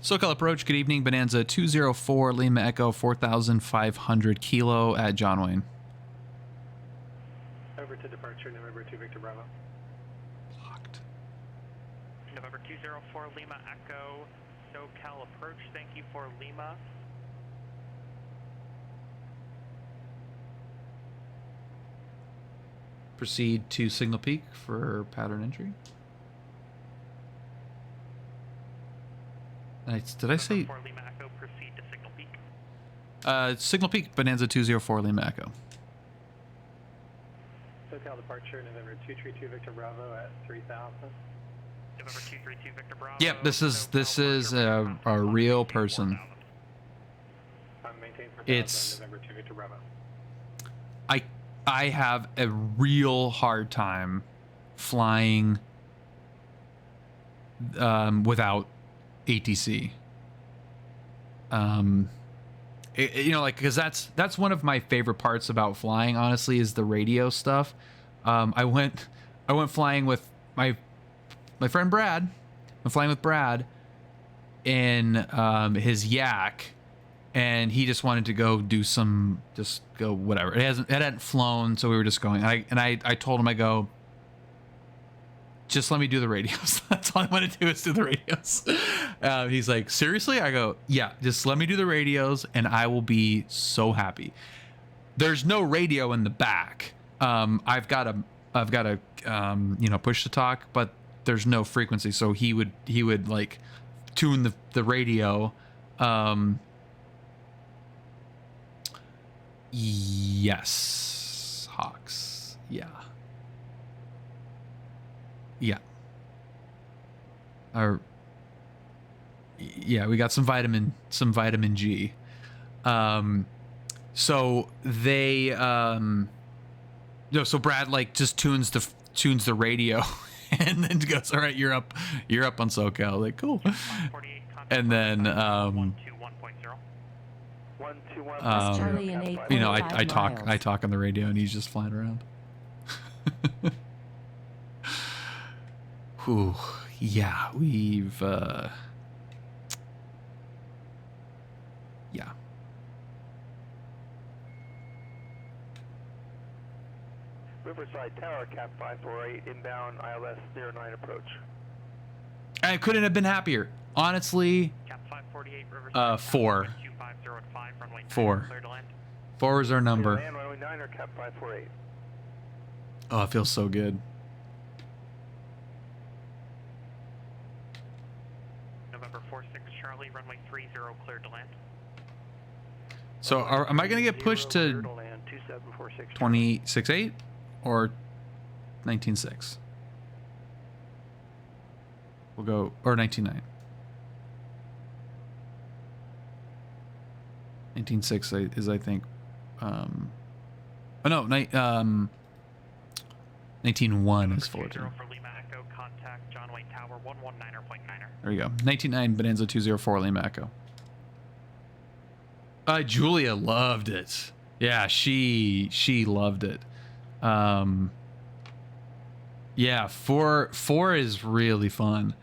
SoCal approach, good evening, Bonanza 204 Lima Echo 4,500 kilo at John Wayne. Over to departure, November 2 Victor Bravo. Blocked. November 204 Lima Echo, SoCal approach, thank you for Lima. Proceed to Signal Peak for pattern entry. Did I say? 4 Lima Echo, proceed to Signal Peak. Signal Peak, Bonanza 204 Lima Echo. SoCal departure, November 232 Victor Bravo at 3,000. November 232 Victor Bravo. Yep, this is a real person. Maintain for It's- November 2 Victor Bravo. I have a real hard time flying without ATC. You know, like, because that's one of my favorite parts about flying, honestly, is the radio stuff. I went flying with my friend Brad. I'm flying with Brad in his Yak, and he just wanted to go do just go whatever. It hadn't flown, so we were just going. I told him, I go, just let me do the radios. That's all I want to do is do the radios. He's like, seriously? I go, yeah, just let me do the radios and I will be so happy. There's no radio in the back. I've got a push to talk, but there's no frequency. So he would like tune the radio. Yes, Hawks. Yeah. Yeah, we got some vitamin G. So they so Brad like just tunes the radio and then goes, all right, you're up on SoCal. Like, cool. And then 121.0. Charlie and 8. you know, I talk on the radio and he's just flying around. Whew. Yeah, we've yeah. Riverside Tower, Cap 548, inbound ILS 09 approach. I couldn't have been happier. Honestly, Cap 548, Riverside 4. 2505, runway 9, 4. clear to land. 4 is our number. Land runway 9 or Cap 548? Oh, it feels so good. November 46 Charlie, runway 30, cleared to land. So am I going to get pushed to 26.8 or 19.6? We'll go, or 19.9. 19.6 is, I think, oh no, 19.1 is Fullerton. 20 for Lima Echo, contact John Wayne Tower 119.9er. There you go. 19.9 Bonanza 204 Lima Echo. Julia loved it. Yeah, she loved it. Yeah, 4 is really fun.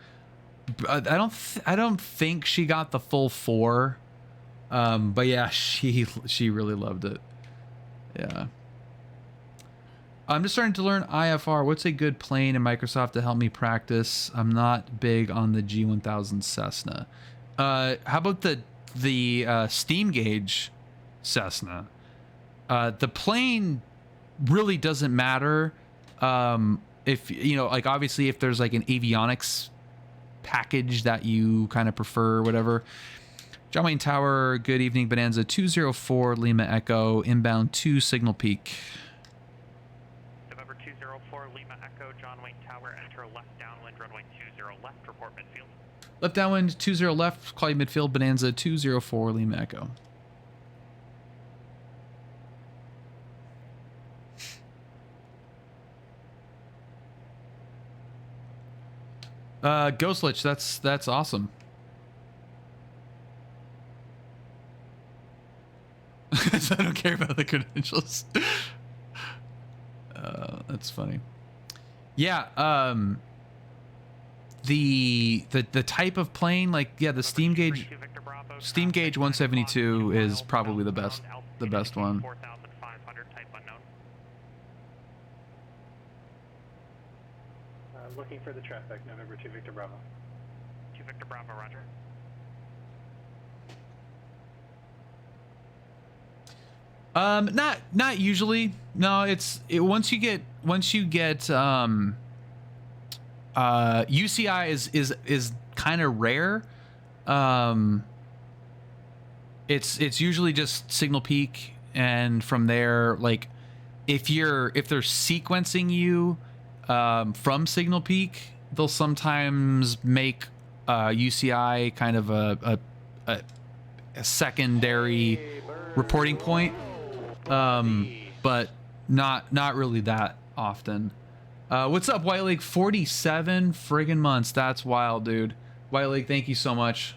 I don't think she got the full 4. But yeah, she really loved it. Yeah. I'm just starting to learn IFR. What's a good plane in Microsoft to help me practice? I'm not big on the G1000 Cessna. How about the steam gauge Cessna? The plane really doesn't matter. If you know, like, obviously if there's like an avionics package that you kind of prefer or whatever. John Wayne Tower, good evening, Bonanza 204 Lima Echo, inbound to Signal Peak. Echo, John Wayne Tower, enter left downwind, runway 20 left, report midfield. Left downwind, 20 left, call you midfield, Bonanza 204 Lima Echo. Ghostlich, that's awesome. So I don't care about the credentials. That's funny. Yeah, the type of plane, like, yeah, the steam gauge 172 is probably the best one. 4,500, type unknown. Looking for the traffic, November 2 Victor Bravo. 2 Victor Bravo, roger. Not usually. No, once you get UCI is kind of rare. It's usually just signal peak, and from there, like, if they're sequencing you from signal peak, they'll sometimes make UCI kind of a secondary reporting point. But not really that often. What's up, White Lake? 47 friggin' months. That's wild, dude. White Lake, thank you so much.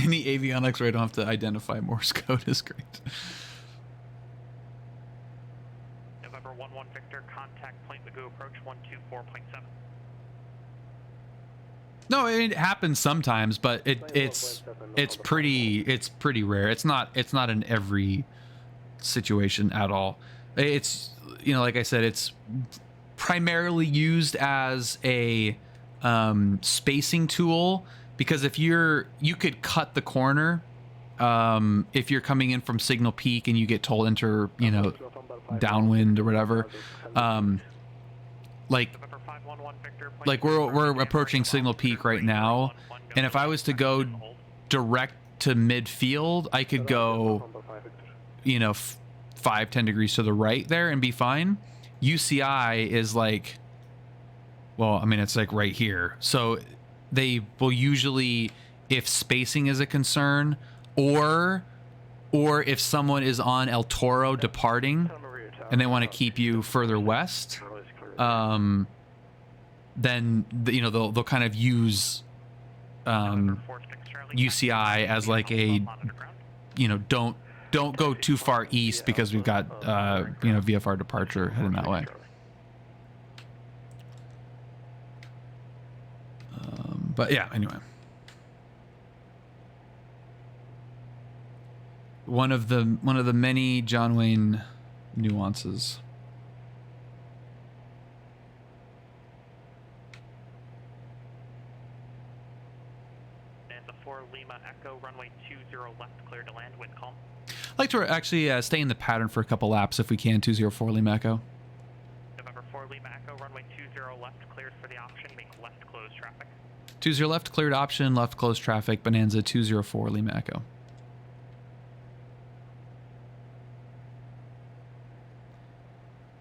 Any avionics where I don't have to identify Morse code is great. November 11 Victor, contact Point Magoo approach 124.7. No, it happens sometimes, but it's pretty rare. It's not in every situation at all. It's, you know, like I said, it's primarily used as a spacing tool, because if you could cut the corner if you're coming in from signal peak and you get told enter, you know, downwind or whatever. Like we're approaching signal peak right now, and if I was to go direct to midfield, I could go, you know, 5-10 degrees to the right there and be fine. UCI is like, well, I mean, it's like right here. So they will usually, if spacing is a concern, or if someone is on El Toro departing and they want to keep you further west, then you know they'll kind of use UCI as like a, you know, don't go too far east because we've got you know, VFR departure heading that way. But yeah, anyway, one of the many John Wayne nuances. Lima Echo, runway 20 left, clear to land, wind calm. I'd like to actually stay in the pattern for a couple laps if we can. 204 Lima Echo. November 4 Lima Echo, runway 20 left, cleared for the option, make left close traffic. 20 left, cleared option, left close traffic, Bonanza 204 Lima Echo.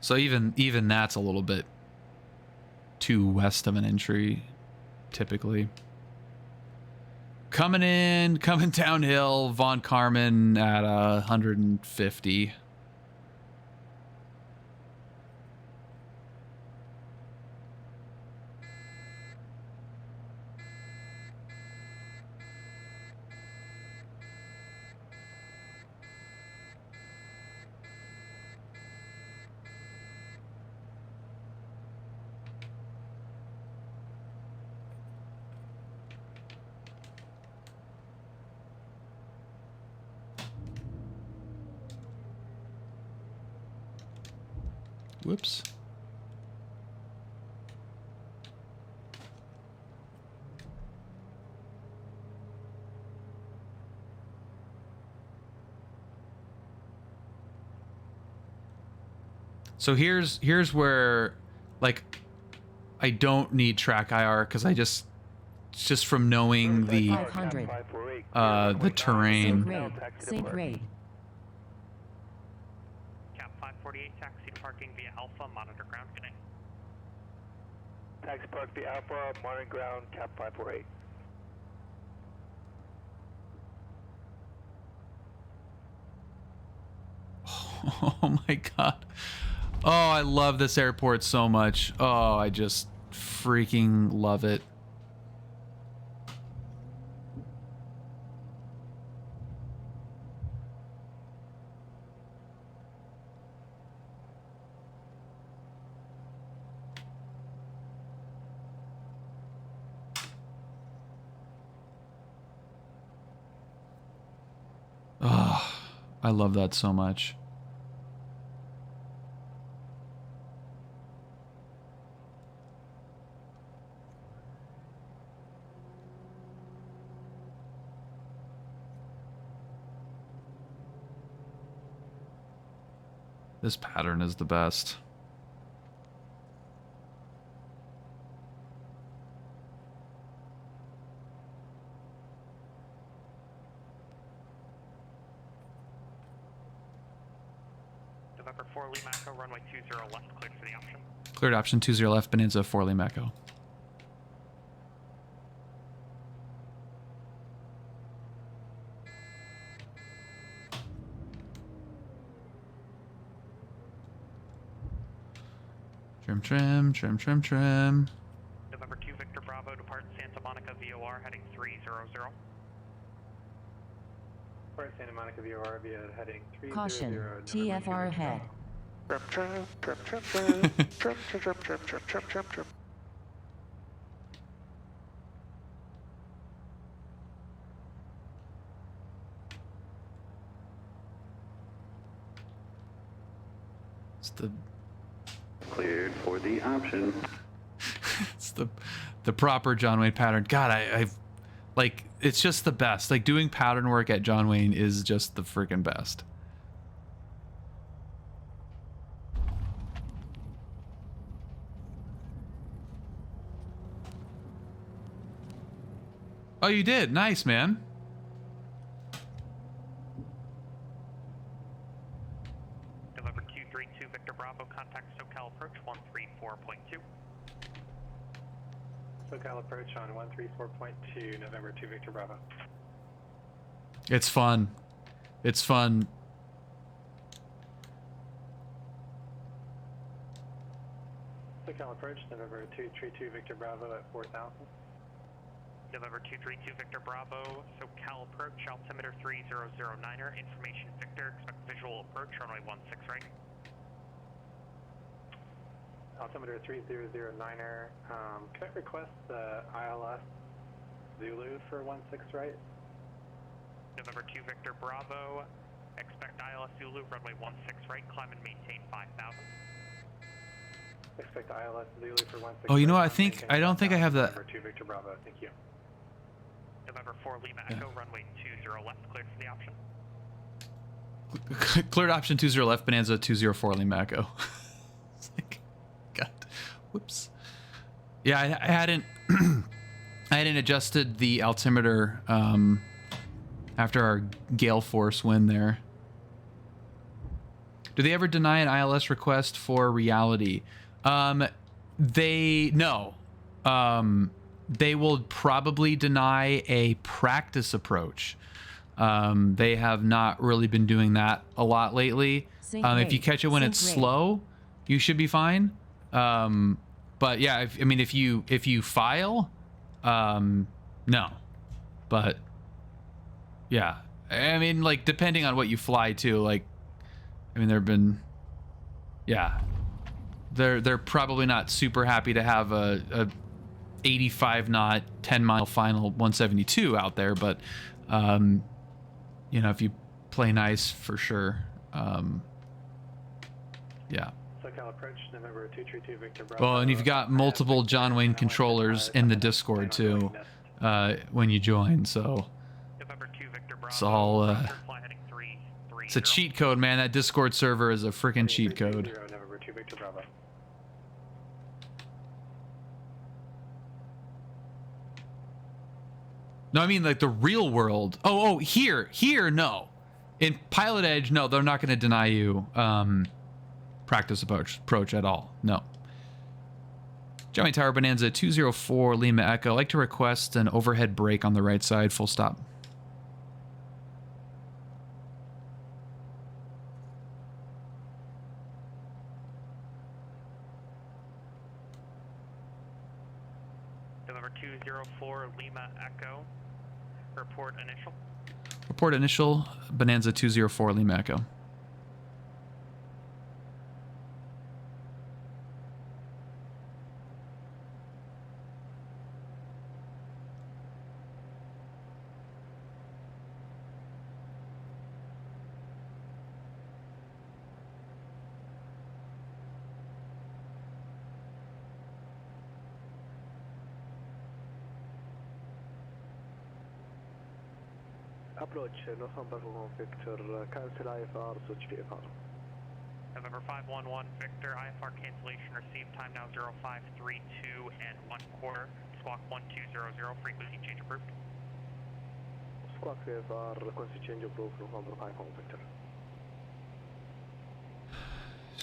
So even that's a little bit too west of an entry, typically. Coming downhill, Von Carmen at 150. Whoops. So here's where, like, I don't need track IR because it's just from knowing the the terrain. Sync rate. Sync rate. Cap 548, taxi to parking via Alpha, monitor ground, good night. Taxi park the Alpha, monitoring ground, cap 548. Oh my god. Oh, I love this airport so much. Oh, I just freaking love it. Oh, I love that so much. This pattern is the best. November 4 Lima Echo, runway 20 left, cleared for the option. Cleared option 20 left, Bonanza 4 Lima Echo. Trim, trim, trim, trim, trim. November 2 Victor Bravo, depart Santa Monica VOR, heading 300. Port Santa Monica VOR via heading 300. Caution. TFR ahead. It's the Cleared for the option. it's the proper John Wayne pattern. God, I've like it's just the best. Like doing pattern work at John Wayne is just the freaking best. Oh, you did? Nice, man. November 232 Victor Bravo, contact SoCal approach 134.2. SoCal approach on 134.2, November 2 Victor Bravo. It's fun. It's fun. SoCal approach, November 232 Victor Bravo at 4,000. November 232 Victor Bravo, SoCal approach, altimeter 3009er, information Victor, expect visual approach, runway 16 right. Altimeter 3009er, can I request the ILS Zulu for 16 right? November 2 Victor Bravo, expect ILS Zulu, runway 16 right, climb and maintain 5,000. Expect ILS Zulu for 16 Oh, you know what? right, I don't think I have that. November 2 Victor Bravo, thank you. November 4 Lima Echo, runway 20 left, cleared for the option. Cleared option 20 left, Bonanza 204 Lima Echo. It's like, God, whoops. Yeah, I hadn't I hadn't adjusted the altimeter after our gale force win there. Do they ever deny an ILS request for reality? They will probably deny a practice approach. They have not really been doing that a lot lately. If you catch it when it's slow, you should be fine. But yeah, if you file, no. But yeah, I mean, like, depending on what you fly to, like, I mean, there've been, yeah, they're probably not super happy to have a 85 knot 10-mile final 172 out there, but you know, if you play nice, for sure. Yeah. SoCal approach, November 232 Victor Bravo. Well, and you've got multiple John Wayne controllers in the Discord too when you join, so November 2 Victor Bravo, it's all fly heading 330. it's a cheat code, man. That Discord server is a freaking cheat code. November 2 Victor Bravo. No, I mean like the real world. Oh, here, no. In PilotEdge, no, they're not going to deny you practice approach at all. No. Johnny Tower Bonanza 204 Lima Echo. I'd like to request an overhead brake on the right side. Full stop. November 204 Lima Echo. Report initial. Report initial. Bonanza 204 Lima Echo. Approach November 1 Victor, cancel IFR, switch VFR. November 511 Victor, IFR cancellation received, time now 0532 and 1/4. Squawk 1200, frequency change approved. Squawk VFR, frequency change approved, November 51 Victor.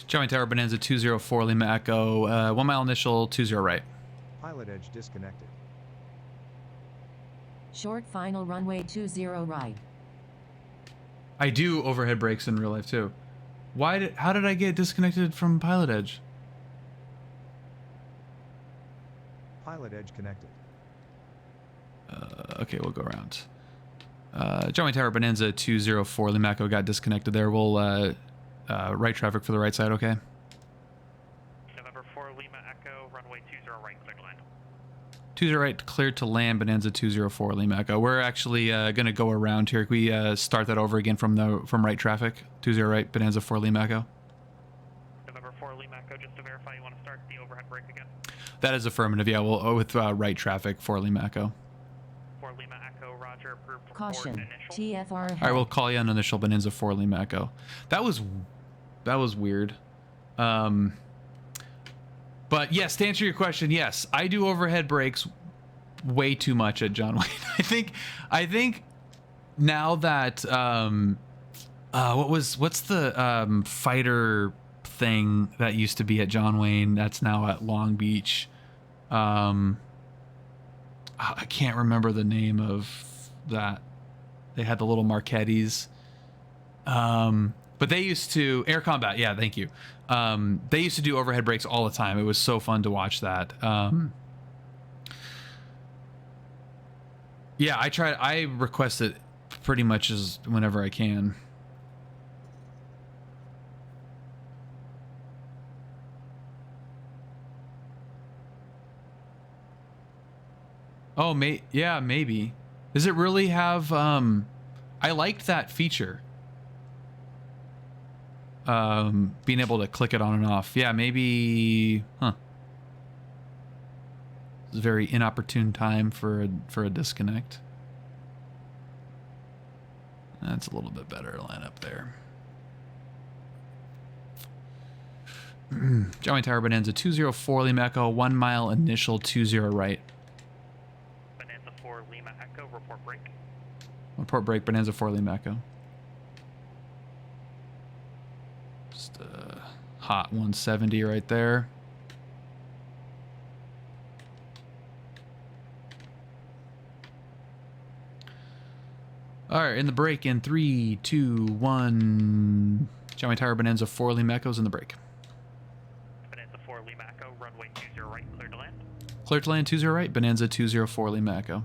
Johnny Tower Bonanza 204 Lima Echo. 1 mile initial, 20 right. PilotEdge disconnected. Short final runway 20 right. I do overhead brakes in real life too. How did I get disconnected from PilotEdge? PilotEdge connected. Okay, we'll go around. Johnny Tower Bonanza 204 Lima Echo got disconnected there. We'll right traffic for the right side, okay? November 4 Lima Echo, runway 20 right, clear to land. 20 right, cleared to land, Bonanza 204 Lima Echo. We're actually going to go around here. Can we start that over again from right traffic? 20 right, Bonanza 4 Lima Echo. November 4 Lima Echo, just to verify, you want to start the overhead brake again? That is affirmative, yeah. We'll with right traffic 4 Lima Echo. 4 Lima Echo, roger, approved. Report Caution. initial. TFR All right, head. we'll call you on initial Bonanza 4 Lima Echo. That was weird. But yes, to answer your question, yes, I do overhead brakes way too much at John Wayne. I think now that what's the fighter thing that used to be at John Wayne that's now at Long Beach? I can't remember the name of that. They had the little Marquettis. But they used to Air Combat. Yeah, thank you. They used to do overhead brakes all the time. It was so fun to watch that. Yeah, I request it pretty much as whenever I can. Oh, yeah, maybe. Does it really have I liked that feature. Being able to click it on and off. Yeah, maybe, It's a very inopportune time for a disconnect. That's a little bit better line up there. Johnny Tower Bonanza 204 Lima Echo, 1 mile initial 20 right. Bonanza 4 Lima Echo, report brake. Report brake, Bonanza 4 Lima Echo. Just a hot 170 right there. All right, in the break in 3, 2, 1. Johnny Tower Bonanza 4 Lima Echo's in the break. Bonanza 4 Lima Echo, runway 20 right, clear to land. Clear to land 20 right, Bonanza 204 Lima Echo.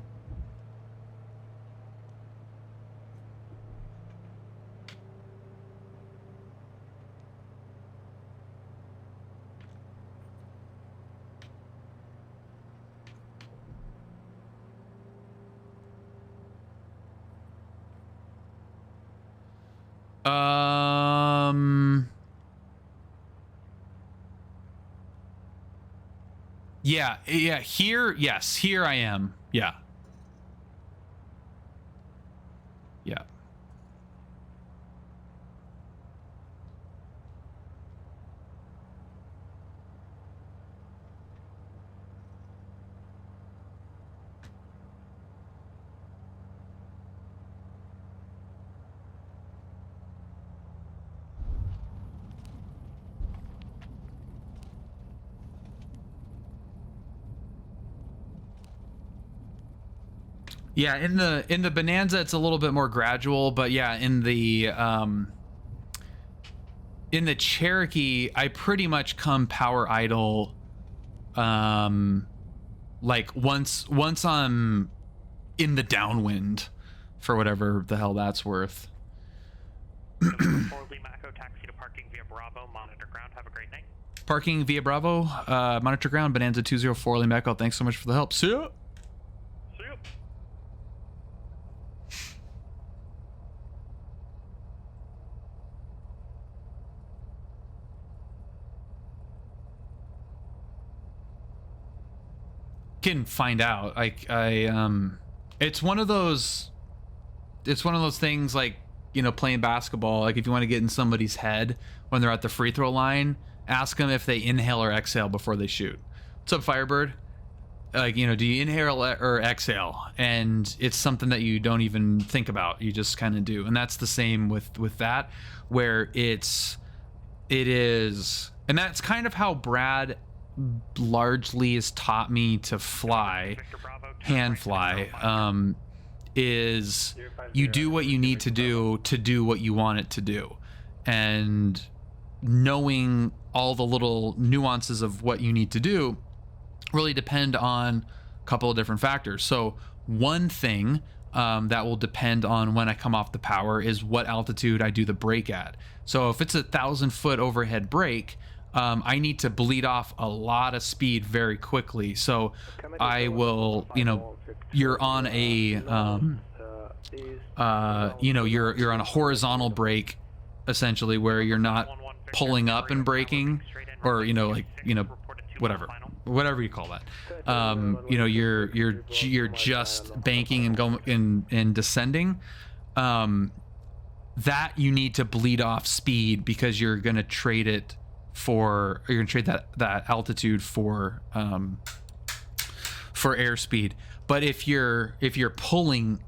Yeah, here, yes, here I am. Yeah. Yeah. Yeah, in the Bonanza it's a little bit more gradual, but yeah, in the Cherokee I pretty much come power idle like once I'm in the downwind, for whatever the hell that's worth. November 4 Lima Echo taxi to parking via Bravo, monitor ground. Have a great night. Parking via Bravo, monitor ground, Bonanza 204 Lima Echo. Thanks so much for the help. See ya. See you. Can find out. It's one of those things like, you know, playing basketball, like if you want to get in somebody's head when they're at the free throw line, ask them if they inhale or exhale before they shoot. What's up, Firebird? Like, you know, do you inhale or exhale? And it's something that you don't even think about, you just kind of do. And that's the same with that, where it is, and that's kind of how Brad largely has taught me to fly, hand fly, is you do what you need to do what you want it to do. And knowing all the little nuances of what you need to do really depend on a couple of different factors. So one thing that will depend on when I come off the power is what altitude I do the brake at. So if it's 1,000-foot overhead brake, I need to bleed off a lot of speed very quickly. So I will, you know, you're on a, you know, you're on a horizontal brake, essentially, where you're not pulling up and braking, or, you know, like, you know, whatever you call that. You know, you're just banking and going and descending. That you need to bleed off speed, because you're gonna trade it for, you're gonna trade that altitude for airspeed. But if you're pulling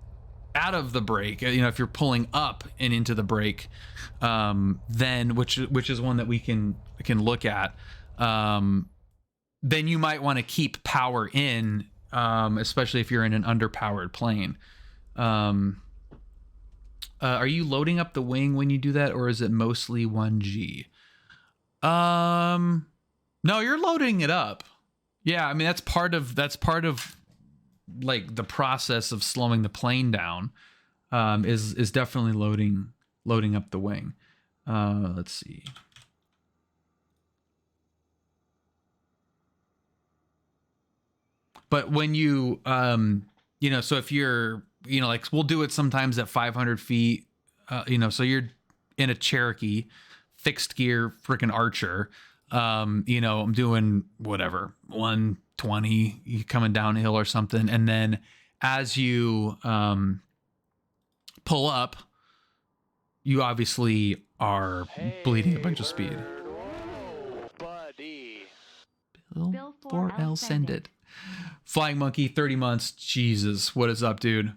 out of the brake, you know, if you're pulling up and into the brake, then which is one that we can look at, then you might want to keep power in, especially if you're in an underpowered plane. Are you loading up the wing when you do that, or is it mostly 1G? No, you're loading it up. Yeah, I mean, that's part of like the process of slowing the plane down, is definitely loading up the wing. Let's see. But when you, you know, so if you're, you know, like we'll do it sometimes at 500 feet, you know, so you're in a Cherokee, fixed gear, freaking Archer, you know, I'm doing whatever, 120, you coming downhill or something. And then as you pull up, you obviously are bleeding a bunch of speed. Buddy. Bill 4L send it. Flying Monkey, 30 months. Jesus, what is up, dude?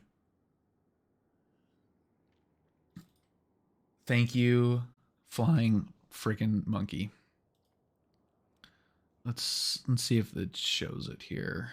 Thank you, Flying freaking Monkey. Let's see if it shows it here.